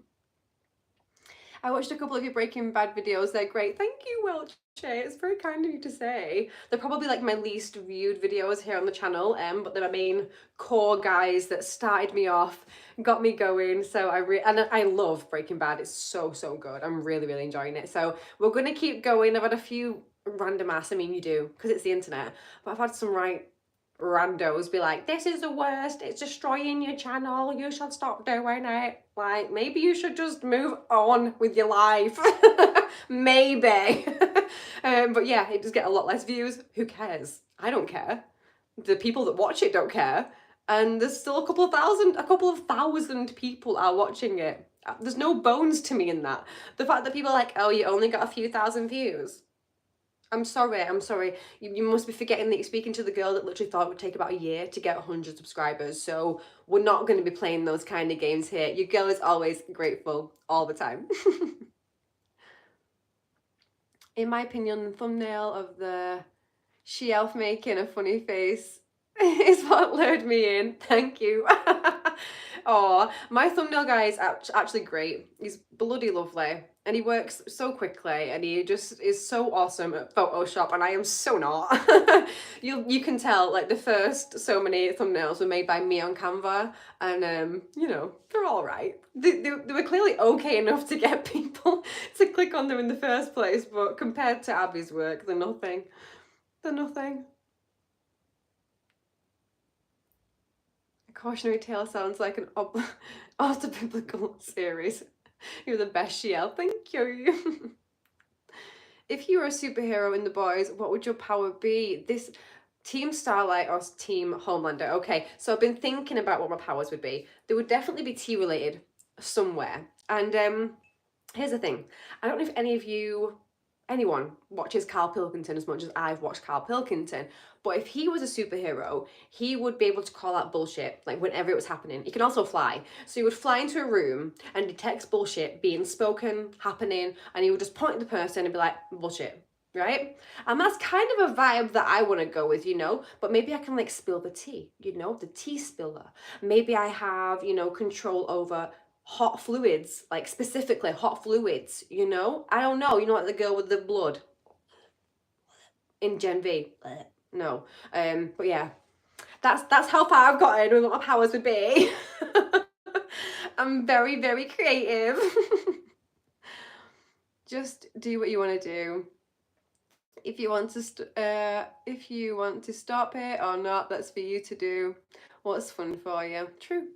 I watched a couple of your Breaking Bad videos. They're great. Thank you, Welch. It's very kind of you to say. They're probably like my least viewed videos here on the channel, but they're my main core guys that started me off, got me going. So I love Breaking Bad. It's so, so good. I'm really, really enjoying it. So we're going to keep going. I've had a few random ass, I mean, you do, because it's the internet, but I've had some randos be like, this is the worst, it's destroying your channel, you should stop doing it. Like, maybe you should just move on with your life. Maybe. But yeah, it does get a lot less views. Who cares? I don't care. The people that watch it don't care. And there's still a couple of thousand people are watching it. There's no bones to me in that. The fact that people are like, oh, you only got a few thousand views. I'm sorry. You must be forgetting that you're speaking to the girl that literally thought it would take about a year to get 100 subscribers. So we're not going to be playing those kind of games here. Your girl is always grateful all the time. In my opinion, the thumbnail of the she-elf making a funny face is what lured me in. Thank you. Oh, my thumbnail guy is actually great. He's bloody lovely. And he works so quickly, and he just is so awesome at Photoshop, and I am so not. You can tell, like, the first so many thumbnails were made by me on Canva, and you know, they're all right. They were clearly okay enough to get people to click on them in the first place, but compared to Abby's work, they're nothing. They're nothing. A cautionary tale sounds like an autobiblical series. You're the best, Shiel. Thank you. If you were a superhero in The Boys, what would your power be? This Team Starlight or Team Homelander? Okay, so I've been thinking about what my powers would be. They would definitely be tea-related somewhere. And here's the thing. I don't know if anyone watches Carl Pilkington as much as I've watched Carl Pilkington, but if he was a superhero, he would be able to call out bullshit, like, whenever it was happening. He can also fly. So he would fly into a room and detect bullshit being spoken, happening, and he would just point at the person and be like, bullshit, right? And that's kind of a vibe that I want to go with, you know, but maybe I can, like, spill the tea, you know, the tea spiller. Maybe I have, you know, control over hot fluids, like, specifically hot fluids, you know? I don't know, you know, like the girl with the blood in Gen V. No. But yeah, that's how far I've gotten with what my powers would be. I'm very, very creative. Just do what you want to do. If you want to stop it or not, that's for you to do. What's fun for you? True,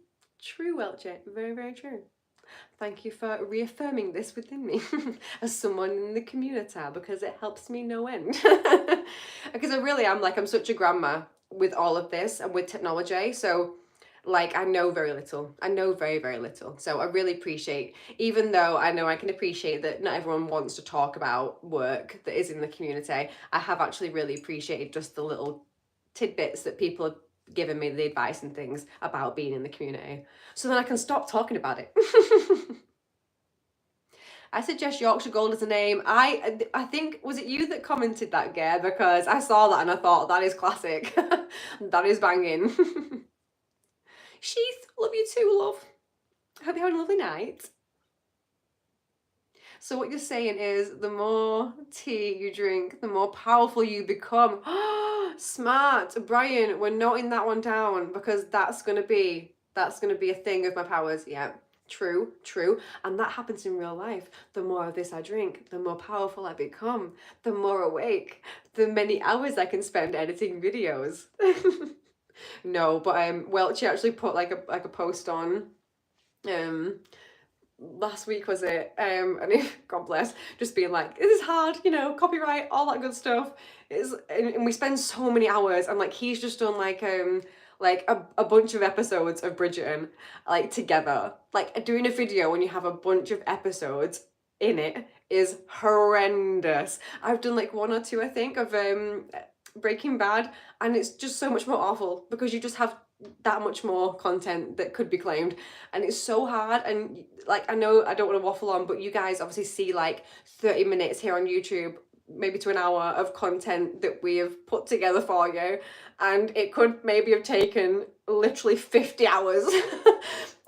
Welcher. Very, very true. Thank you for reaffirming this within me as someone in the community, because it helps me no end. Because I really am, like, I'm such a grandma with all of this and with technology. So, like, I know very little. I know very, very little. So I really appreciate, even though I know I can appreciate that not everyone wants to talk about work that is in the community, I have actually really appreciated just the little tidbits that people have given me, the advice and things about being in the community, so then I can stop talking about it. I suggest Yorkshire Gold as a name. I think, was it you that commented that, Gare? Because I saw that and I thought, that is classic. That is banging. Sheath, love you too, love. I hope you're having a lovely night. So what you're saying is the more tea you drink, the more powerful you become. Smart. Brian, we're noting that one down because that's gonna be a thing of my powers. Yeah. True, true. And that happens in real life. The more of this I drink, the more powerful I become, the more awake, the many hours I can spend editing videos. No, but Welchie actually put like a post on um last week was it and God bless, just being like, this is hard, you know, copyright, all that good stuff is, and we spend so many hours, and like he's just done like a bunch of episodes of Bridgerton like together. Like doing a video when you have a bunch of episodes in it is horrendous. I've done like one or two I think of Breaking Bad, and it's just so much more awful because you just have that much more content that could be claimed, and it's so hard. And like, I know I don't want to waffle on, but you guys obviously see like 30 minutes here on YouTube, maybe to an hour of content that we have put together for you, and it could maybe have taken literally 50 hours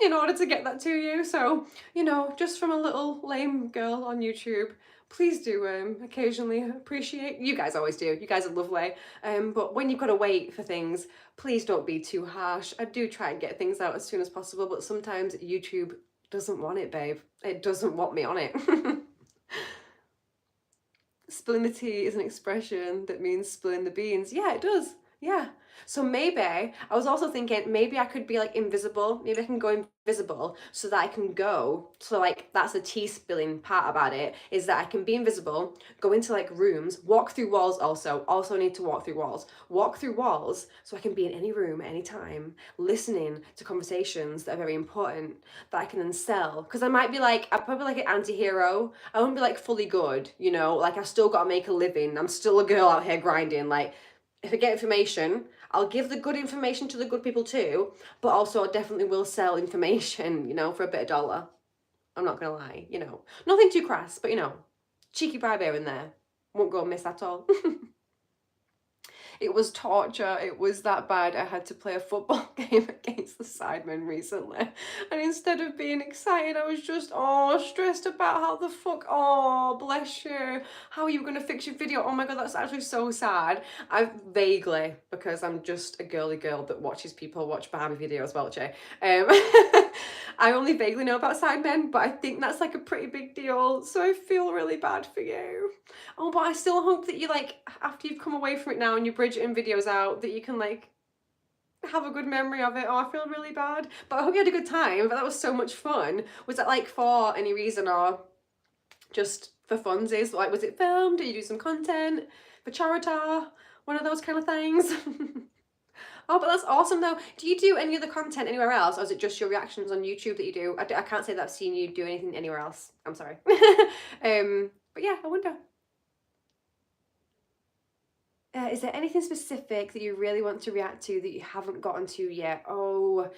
in order to get that to you. So, you know, just from a little lame girl on YouTube, please do occasionally appreciate. You guys always do. You guys are lovely. But when you've got to wait for things, please don't be too harsh. I do try and get things out as soon as possible, but sometimes YouTube doesn't want it, babe. It doesn't want me on it. Spilling the tea is an expression that means spilling the beans. Yeah, it does. Yeah. So maybe, I was also thinking maybe I could be like invisible. Maybe I can go invisible so that I can go. So like that's the tea spilling part about it, is that I can be invisible, go into like rooms, walk through walls also need to walk through walls. Walk through walls so I can be in any room at any time, listening to conversations that are very important that I can then sell. Because I might be like, I'm probably like an anti-hero. I won't be like fully good, you know, like I've still got to make a living. I'm still a girl out here grinding. Like if I get information, I'll give the good information to the good people too, but also I definitely will sell information, you know, for a bit of dollar. I'm not gonna lie, you know. Nothing too crass, but you know, cheeky bribe here and there. Won't go amiss at all. It was torture. It was that bad. I had to play a football game against the Sidemen recently. And instead of being excited, I was just, stressed about how the fuck, bless you. How are you going to fix your video? Oh my God, that's actually so sad. I vaguely, because I'm just a girly girl that watches people watch Barbie videos, Welche. I only vaguely know about Sidemen, but I think that's like a pretty big deal. So I feel really bad for you. Oh, but I still hope that you like, after you've come away from it now and your Bridgerton video's out, that you can like have a good memory of it. Oh, I feel really bad. But I hope you had a good time. But that was so much fun. Was that like for any reason or just for funsies? Like, was it filmed? Did you do some content for charity? One of those kind of things? Oh, but that's awesome though. Do you do any other content anywhere else, or is it just your reactions on YouTube that you do? I can't say that I've seen you do anything anywhere else. I'm sorry. But yeah, I wonder. Is there anything specific that you really want to react to that you haven't gotten to yet? Oh,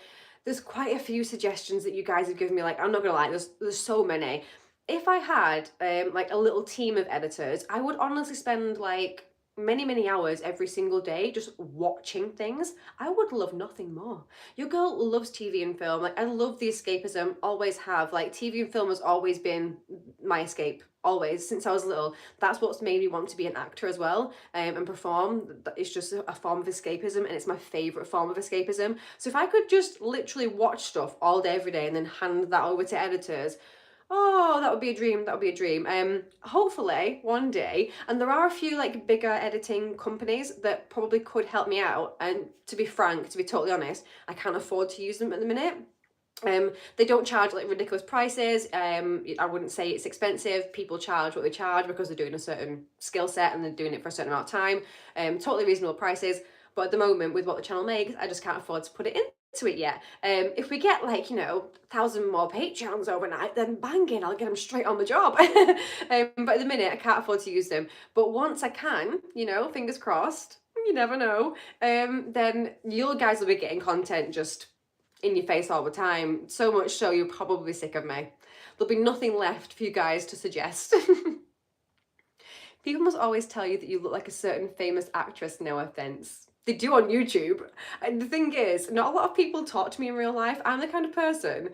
there's quite a few suggestions that you guys have given me. Like, I'm not gonna lie, there's so many. If I had like a little team of editors, I would honestly spend like many hours every single day just watching things. I would love nothing more. Your girl loves TV and film. Like, I love the escapism, always have. Like, TV and film has always been my escape, always, since I was little. That's what's made me want to be an actor as well, and perform. It's just a form of escapism, and it's my favourite form of escapism. So if I could just literally watch stuff all day, every day, and then hand that over to editors, oh, that would be a dream. That would be a dream. Hopefully one day, and there are a few like bigger editing companies that probably could help me out. And to be frank, to be totally honest, I can't afford to use them at the minute. They don't charge like ridiculous prices. I wouldn't say it's expensive. People charge what they charge because they're doing a certain skill set and they're doing it for a certain amount of time. Totally reasonable prices. But at the moment, with what the channel makes, I just can't afford to put it into it yet. If we get like, 1,000 more Patreons overnight, then banging, I'll get them straight on the job. But at the minute, I can't afford to use them. But once I can, fingers crossed, you never know, then you guys will be getting content just in your face all the time, so much so you're probably sick of me. There'll be nothing left for you guys to suggest. People must always tell you that you look like a certain famous actress, no offense. They do on YouTube. And the thing is, not a lot of people talk to me in real life. I'm the kind of person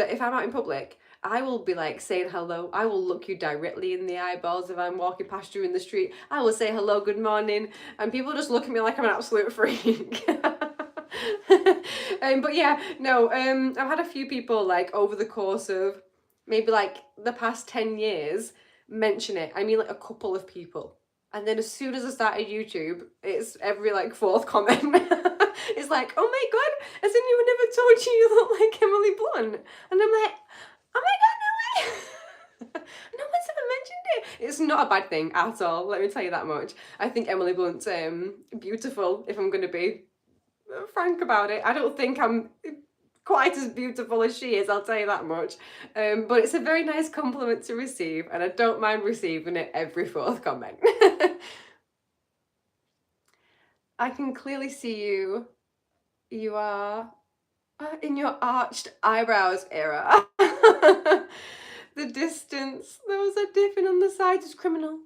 that if I'm out in public, I will be like saying hello. I will look you directly in the eyeballs if I'm walking past you in the street. I will say hello, good morning, and people just look at me like I'm an absolute freak. But yeah, no, I've had a few people like over the course of maybe like the past 10 years mention it. I mean, like a couple of people. And then as soon as I started YouTube, it's every like fourth comment. It's like, oh my god, has anyone ever told you you look like Emily Blunt? And I'm like, oh my god, no way. No one's ever mentioned it. It's not a bad thing at all, let me tell you that much. I think Emily Blunt's beautiful, if I'm going to be frank about it. I don't think I'm quite as beautiful as she is, I'll tell you that much. But it's a very nice compliment to receive, and I don't mind receiving it every fourth comment. I can clearly see you. You are in your arched eyebrows era. The distance, those are dipping on the sides is criminal.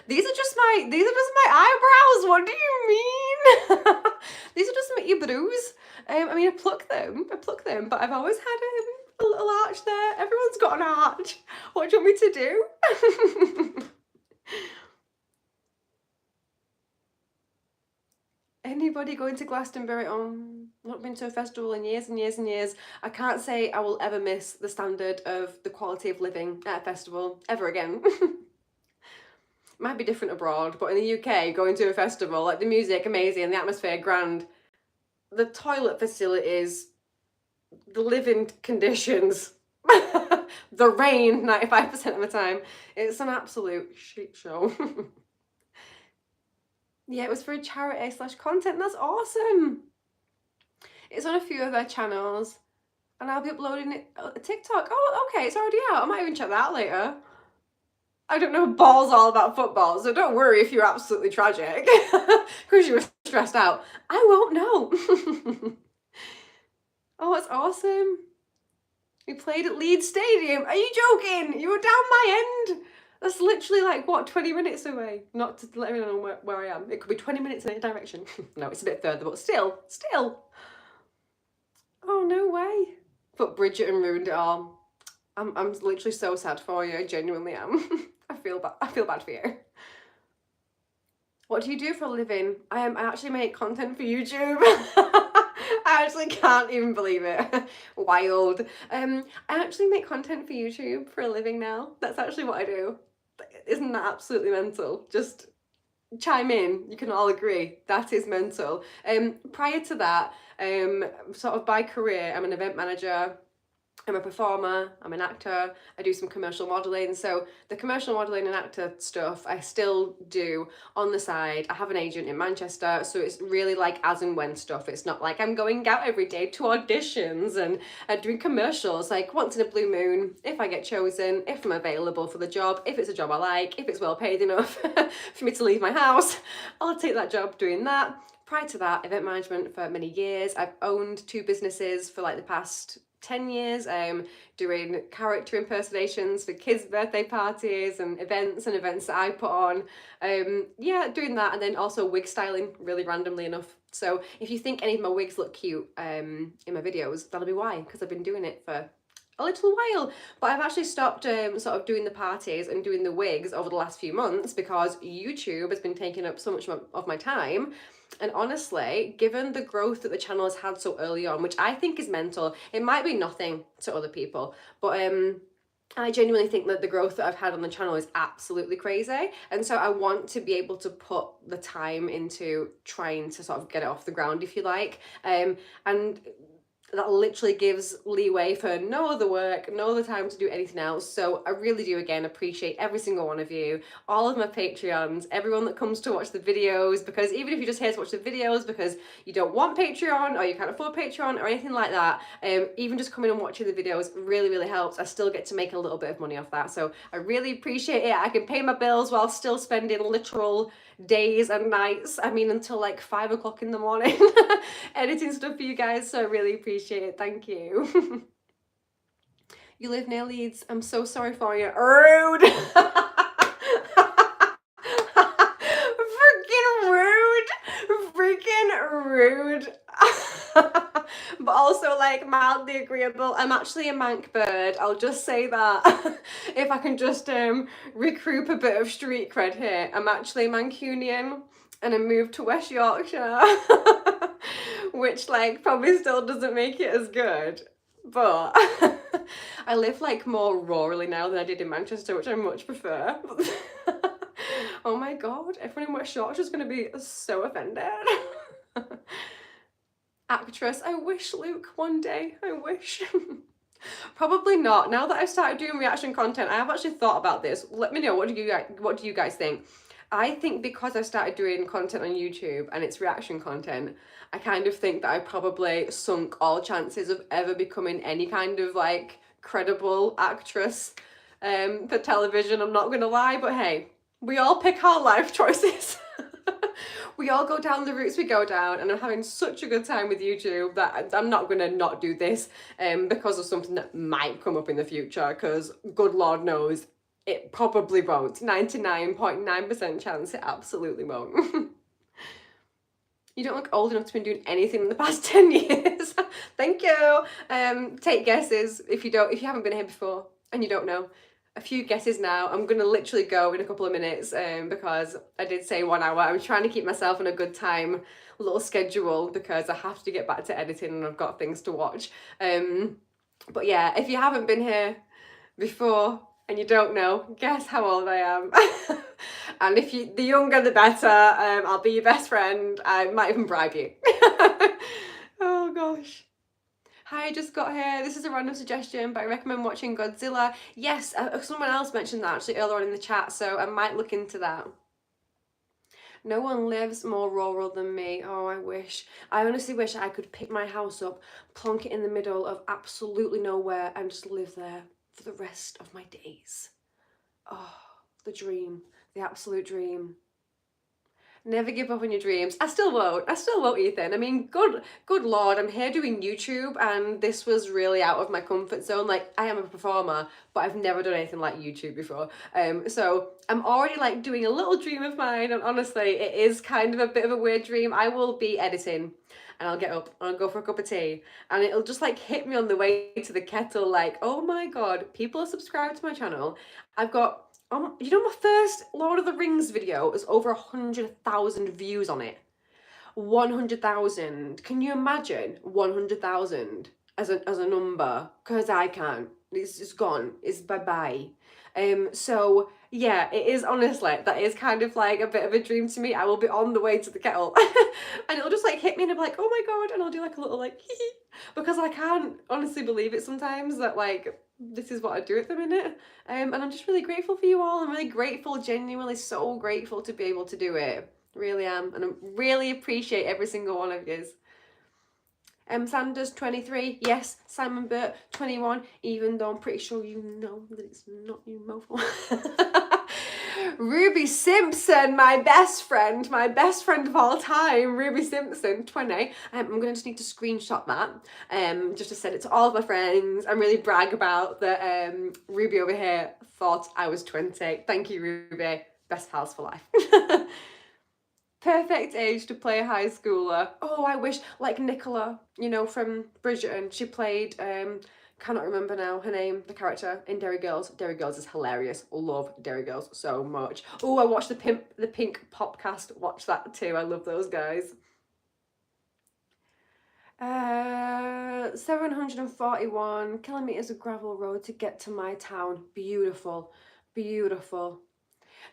These are just my eyebrows. What do you mean? These are just my eyebrows. I mean, I pluck them, but I've always had a little arch there. Everyone's got an arch. What do you want me to do? Anybody going to Glastonbury? Not been to a festival in years and years and years. I can't say I will ever miss the standard of the quality of living at a festival ever again. Might be different abroad, but in the UK, going to a festival, like the music, amazing, the atmosphere, grand. The toilet facilities, the living conditions, the rain 95% of the time. It's an absolute shit show. Yeah, it was for a charity / content. That's awesome. It's on a few of their channels, and I'll be uploading it to TikTok. Oh, okay, it's already out. I might even check that out later. I don't know balls all about football, so don't worry if you're absolutely tragic because you were stressed out. I won't know. Oh, it's awesome. We played at Leeds Stadium. Are you joking? You were down my end. That's literally like, what, 20 minutes away? Not to let everyone know where I am. It could be 20 minutes in any direction. No, it's a bit further, but still. Oh, no way. But Bridget and ruined it all. I'm literally so sad for you. I genuinely am. I feel bad for you. What do you do for a living? I actually make content for YouTube. I actually can't even believe it. Wild. I actually make content for YouTube for a living now. That's actually what I do. Isn't that absolutely mental? Just chime in. You can all agree that is mental. Prior to that, sort of by career, I'm an event manager. I'm a performer, I'm an actor, I do some commercial modelling. So the commercial modelling and actor stuff I still do on the side. I have an agent in Manchester, so it's really like as and when stuff. It's not like I'm going out every day to auditions and doing commercials, like once in a blue moon, if I get chosen, if I'm available for the job, if it's a job I like, if it's well paid enough for me to leave my house, I'll take that job doing that. Prior to that, event management for many years. I've owned 2 businesses for like the past 10 years, doing character impersonations for kids' birthday parties and events that I put on. Yeah, doing that, and then also wig styling, really randomly enough. So if you think any of my wigs look cute in my videos, that'll be why, because I've been doing it for a little while. But I've actually stopped sort of doing the parties and doing the wigs over the last few months because YouTube has been taking up so much of my time. And honestly, given the growth that the channel has had so early on, which I think is mental, it might be nothing to other people, but I genuinely think that the growth that I've had on the channel is absolutely crazy. And so I want to be able to put the time into trying to sort of get it off the ground, if you like. And that literally gives leeway for no other work, no other time to do anything else. So I really do, again, appreciate every single one of you, all of my Patreons, everyone that comes to watch the videos, because even if you're just here to watch the videos because you don't want Patreon or you can't afford Patreon or anything like that, even just coming and watching the videos really, really helps. I still get to make a little bit of money off that. So I really appreciate it. I can pay my bills while still spending literal days and nights, I mean until like 5 o'clock in the morning editing stuff for you guys, so I really appreciate it. Thank you. You live near Leeds? I'm so sorry for you. Rude. Freaking rude. But also like mildly agreeable. I'm actually a mank bird, I'll just say that. If I can just recruit a bit of street cred here. I'm actually a Mancunian and I moved to West Yorkshire. Which like probably still doesn't make it as good. But I live like more rurally now than I did in Manchester, which I much prefer. Oh my god, everyone in West Yorkshire is going to be so offended. Actress, I wish, Luke, one day, I wish. Probably not. Now that I've started doing reaction content, I have actually thought about this. Let me know, what do you guys think? I think because I started doing content on YouTube and it's reaction content, I kind of think that I probably sunk all chances of ever becoming any kind of like credible actress for television. I'm not gonna lie, but hey, we all pick our life choices. We all go down the routes we go down, and I'm having such a good time with YouTube that I'm not gonna not do this because of something that might come up in the future, because good Lord knows it probably won't. 99.9% chance it absolutely won't. You don't look old enough to be doing anything in the past 10 years. Thank you. Take guesses if you haven't been here before and you don't know. A few guesses now. I'm gonna literally go in a couple of minutes because I did say 1 hour. I'm trying to keep myself on a good time little schedule because I have to get back to editing and I've got things to watch. But yeah, if you haven't been here before and you don't know, guess how old I am. And if the younger the better, I'll be your best friend. I might even bribe you. Oh gosh. Hi, I just got here. This is a random suggestion, but I recommend watching Godzilla. Yes, someone else mentioned that actually earlier on in the chat, so I might look into that. No one lives more rural than me. Oh, I wish. I honestly wish I could pick my house up, plonk it in the middle of absolutely nowhere, and just live there for the rest of my days. Oh, the dream. The absolute dream. Never give up on your dreams. I still won't, Ethan. I mean, good Lord, I'm here doing YouTube and this was really out of my comfort zone. Like, I am a performer, but I've never done anything like YouTube before. So I'm already like doing a little dream of mine, and honestly, it is kind of a bit of a weird dream. I will be editing and I'll get up and I'll go for a cup of tea and it'll just like hit me on the way to the kettle like, oh my God, people are subscribed to my channel. I've got you know, my first Lord of the Rings video has over 100,000 views on it. 100,000. Can you imagine 100,000 as a number? Because I can't. It's gone. It's bye-bye. So yeah, it is honestly, that is kind of like a bit of a dream to me. I will be on the way to the kettle and it'll just like hit me and I'm like, oh my God, and I'll do like a little like hee, because I can't honestly believe it sometimes that like this is what I do at the minute. And I'm just really grateful for you all. I'm really grateful, genuinely so grateful to be able to do it. Really am, and I really appreciate every single one of yous. Sanders 23, yes. Simon Burt 21, even though I'm pretty sure you know that it's not you, mofo. Ruby Simpson, my best friend of all time, Ruby Simpson 20. I'm gonna just need to screenshot that just to send it to all of my friends and really brag about that. Ruby over here thought I was 20. Thank you, Ruby. Best pals for life. Perfect age to play a high schooler. Oh, I wish, like Nicola, you know, from Bridgerton. She played, cannot remember now her name, the character in Derry Girls. Derry Girls is hilarious. Love Derry Girls so much. Oh, I watched the Pink Popcast. Watch that too. I love those guys. 741 kilometers of gravel road to get to my town. Beautiful, beautiful.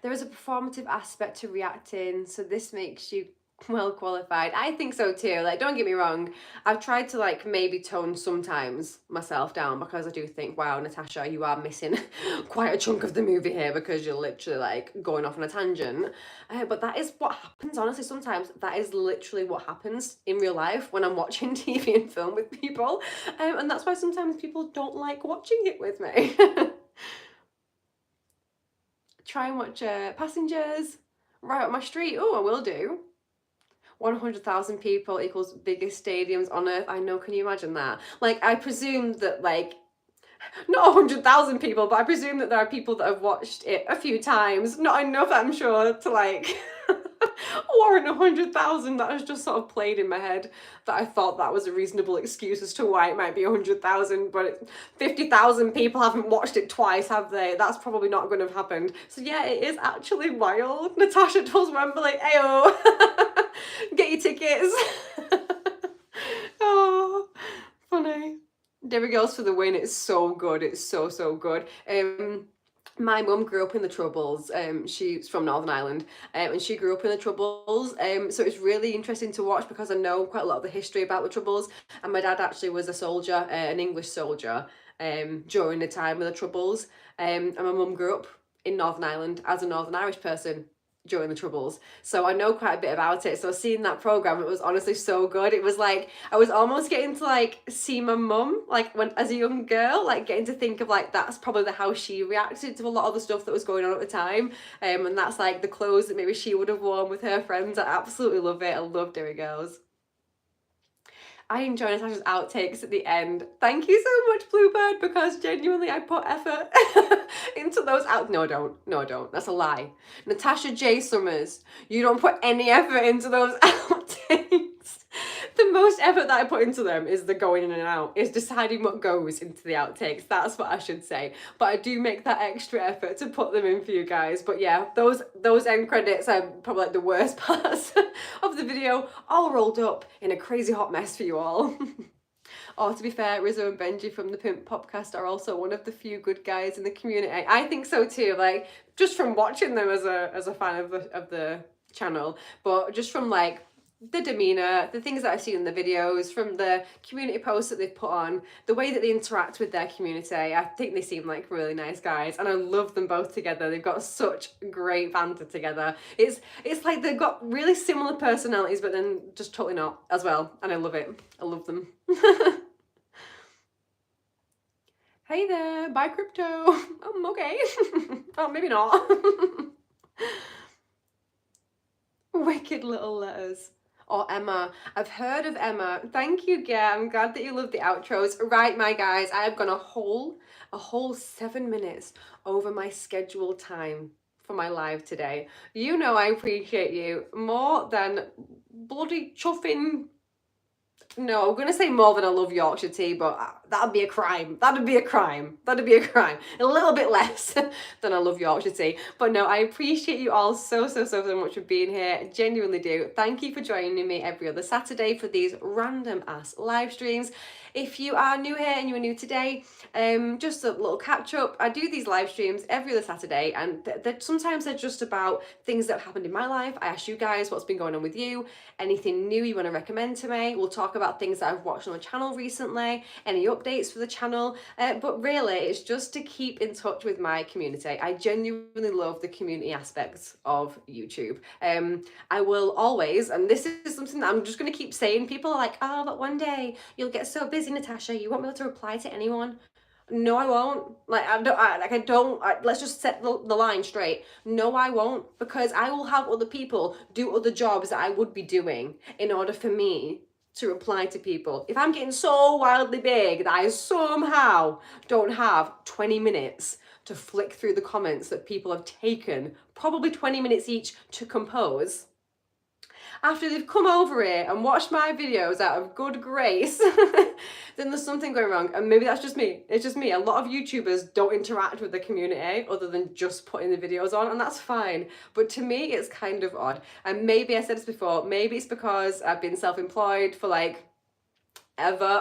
There is a performative aspect to reacting, so this makes you well qualified. I think so too. Like, don't get me wrong, I've tried to like maybe tone sometimes myself down because I do think, wow, Natasha, you are missing quite a chunk of the movie here because you're literally like going off on a tangent. But that is what happens, honestly. Sometimes that is literally what happens in real life when I'm watching TV and film with people, and that's why sometimes people don't like watching it with me. Try and watch Passengers right up my street. Oh, I will do. 100,000 people equals biggest stadiums on earth. I know, can you imagine that? Like, I presume that, like, not 100,000 people, but I presume that there are people that have watched it a few times. Not enough, I'm sure, to, like, warrant 100,000. That has just sort of played in my head, that I thought that was a reasonable excuse as to why it might be 100,000, but 50,000 people haven't watched it twice, have they? That's probably not going to have happened. So yeah, it is actually wild. Natasha does Wembley. Ayo. Get your tickets. Oh, funny. Derry Girls for the win. It's so good. It's so, so good. My mum grew up in the Troubles. She's from Northern Ireland, and she grew up in the Troubles. So it's really interesting to watch because I know quite a lot of the history about the Troubles. And my dad actually was a soldier, an English soldier, during the time of the Troubles. And my mum grew up in Northern Ireland as a Northern Irish person during the Troubles, so I know quite a bit about it. So seeing that program, it was honestly so good. It was like I was almost getting to like see my mum like when as a young girl, like getting to think of like that's probably how she reacted to a lot of the stuff that was going on at the time, and that's like the clothes that maybe she would have worn with her friends. I absolutely love it. I love Derry Girls. I enjoy Natasha's outtakes at the end. Thank you so much, Bluebird, because genuinely I put effort into those out. No, I don't. No, I don't. That's a lie. Natasha J. Summers, you don't put any effort into those outtakes. The most effort that I put into them is the going in and out, is deciding what goes into the outtakes. That's what I should say. But I do make that extra effort to put them in for you guys. But yeah, those end credits are probably like the worst parts of the video, all rolled up in a crazy hot mess for you all. Or to be fair, Rizzo and Benji from the Pimp Podcast are also one of the few good guys in the community. I think so too, like just from watching them as a fan of the channel, but just from like the demeanour, the things that I've seen in the videos, from the community posts that they've put on, the way that they interact with their community, I think they seem like really nice guys, and I love them both together. They've got such great banter together. It's like they've got really similar personalities, but then just totally not as well, and I love it. I love them. Hey there, buy crypto. Okay. Oh, maybe not. Wicked little letters. Or Emma. I've heard of Emma. Thank you, Gare. I'm glad that you love the outros. Right, my guys, I have gone a whole 7 minutes over my scheduled time for my live today. You know I appreciate you more than bloody chuffing. No, I'm going to say more than I love Yorkshire tea, but that'd be a crime. That'd be a crime. That'd be a crime. A little bit less than I love Yorkshire tea. But no, I appreciate you all so much for being here. I genuinely do. Thank you for joining me every other Saturday for these random ass live streams. If you are new here and you are new today, just a little catch up. I do these live streams every other Saturday, and sometimes they're just about things that have happened in my life. I ask you guys what's been going on with you, anything new you want to recommend to me. We'll talk about things that I've watched on the channel recently, any updates for the channel, but really it's just to keep in touch with my community. I genuinely love the community aspects of YouTube. I will always, and this is something that I'm just going to keep saying, people are like, oh, but one day you'll get so busy, Natasha, you won't be able to reply to anyone. No, I won't. Like, let's just set the line straight. No, I won't, because I will have other people do other jobs that I would be doing in order for me to reply to people. If I'm getting so wildly big that I somehow don't have 20 minutes to flick through the comments that people have taken, probably 20 minutes each, to compose, after they've come over here and watched my videos out of good grace, then there's something going wrong. And maybe that's just me. It's just me. A lot of YouTubers don't interact with the community other than just putting the videos on, and that's fine. But to me, it's kind of odd. And maybe I said this before, maybe it's because I've been self-employed for like ever.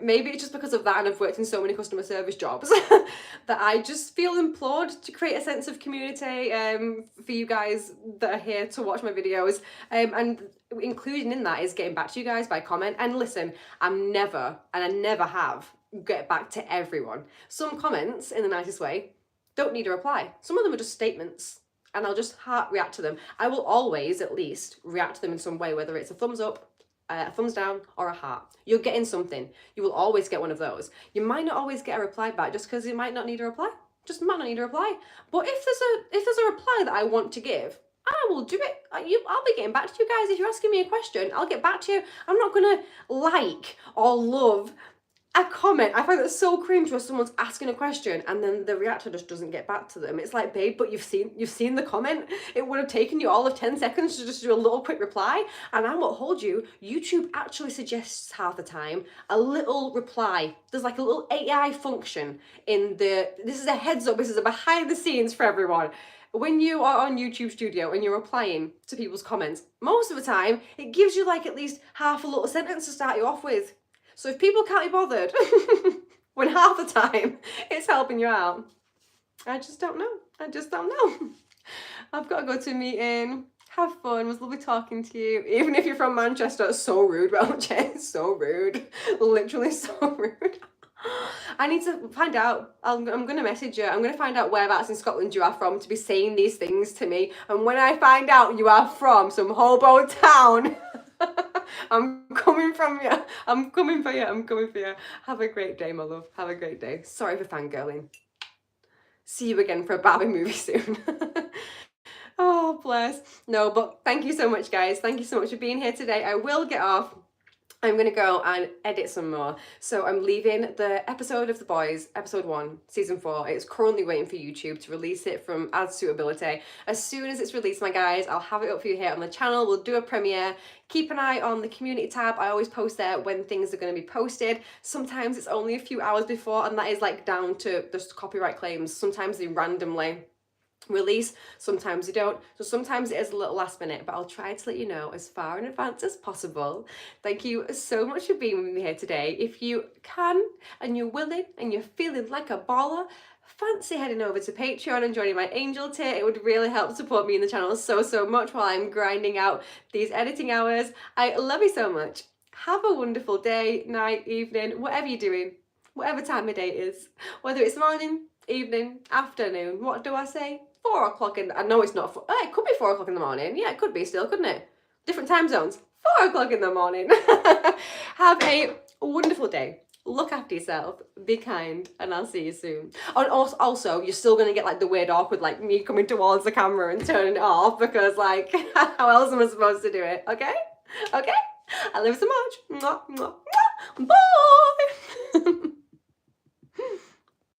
Maybe it's just because of that, and I've worked in so many customer service jobs that I just feel implored to create a sense of community for you guys that are here to watch my videos, and including in that is getting back to you guys by comment. And listen, I'm never, and I never have, get back to everyone. Some comments, in the nicest way, don't need a reply. Some of them are just statements, and I'll just heart react to them. I will always at least react to them in some way, whether it's a thumbs up, a thumbs down, or a heart. You're getting something. You will always get one of those. You might not always get a reply back, just because you might not need a reply. Just might not need a reply. But if there's a reply that I want to give, I will do it. I'll be getting back to you guys. If you're asking me a question, I'll get back to you. I'm not gonna like or love a comment. I find that so cringe when someone's asking a question and then the reactor just doesn't get back to them. It's like, babe, but you've seen the comment. It would have taken you all of 10 seconds to just do a little quick reply. And I won't hold you. YouTube actually suggests half the time a little reply. There's like a little AI function in this is a heads up, this is a behind the scenes for everyone. When you are on YouTube Studio and you're replying to people's comments, most of the time it gives you like at least half a little sentence to start you off with. So if people can't be bothered, when half the time it's helping you out, I just don't know. I just don't know. I've got to go to a meeting. Have fun. It was lovely talking to you. Even if you're from Manchester, it's so rude, Welch. So rude. Literally so rude. I need to find out. I'm going to message you. I'm going to find out whereabouts in Scotland you are from to be saying these things to me. And when I find out you are from some hobo town, I'm coming from you. I'm coming for you. I'm coming for you. Have a great day, my love. Have a great day. Sorry for fangirling. See you again for a Barbie movie soon. Oh, bless. No, but thank you so much, guys. Thank you so much for being here today. I will get off. I'm going to go and edit some more. So I'm leaving the episode of The Boys, episode 1, season 4. It's currently waiting for YouTube to release it from ad suitability. As soon as it's released, my guys, I'll have it up for you here on the channel. We'll do a premiere. Keep an eye on the community tab. I always post there when things are going to be posted. Sometimes it's only a few hours before, and that is like down to just copyright claims. Sometimes they randomly release, sometimes you don't, so sometimes it is a little last minute, but I'll try to let you know as far in advance as possible. Thank you so much for being with me here today. If you can and you're willing and you're feeling like a baller, fancy heading over to Patreon and joining my angel tier. It would really help support me in the channel so much while I'm grinding out these editing hours. I love you so much. Have a wonderful day, night, evening, whatever you're doing, whatever time of day it is, whether it's morning, evening, afternoon. What do I say? 4 o'clock in, I know it's not, it could be 4 o'clock in the morning. Yeah, it could be still, couldn't it? Different time zones. 4 o'clock in the morning. Have a wonderful day. Look after yourself. Be kind, and I'll see you soon. And also, you're still gonna get like the weird awkward, like me coming towards the camera and turning it off because like, how else am I supposed to do it? Okay? Okay? I love you so much. Mwah, mwah, mwah. Bye.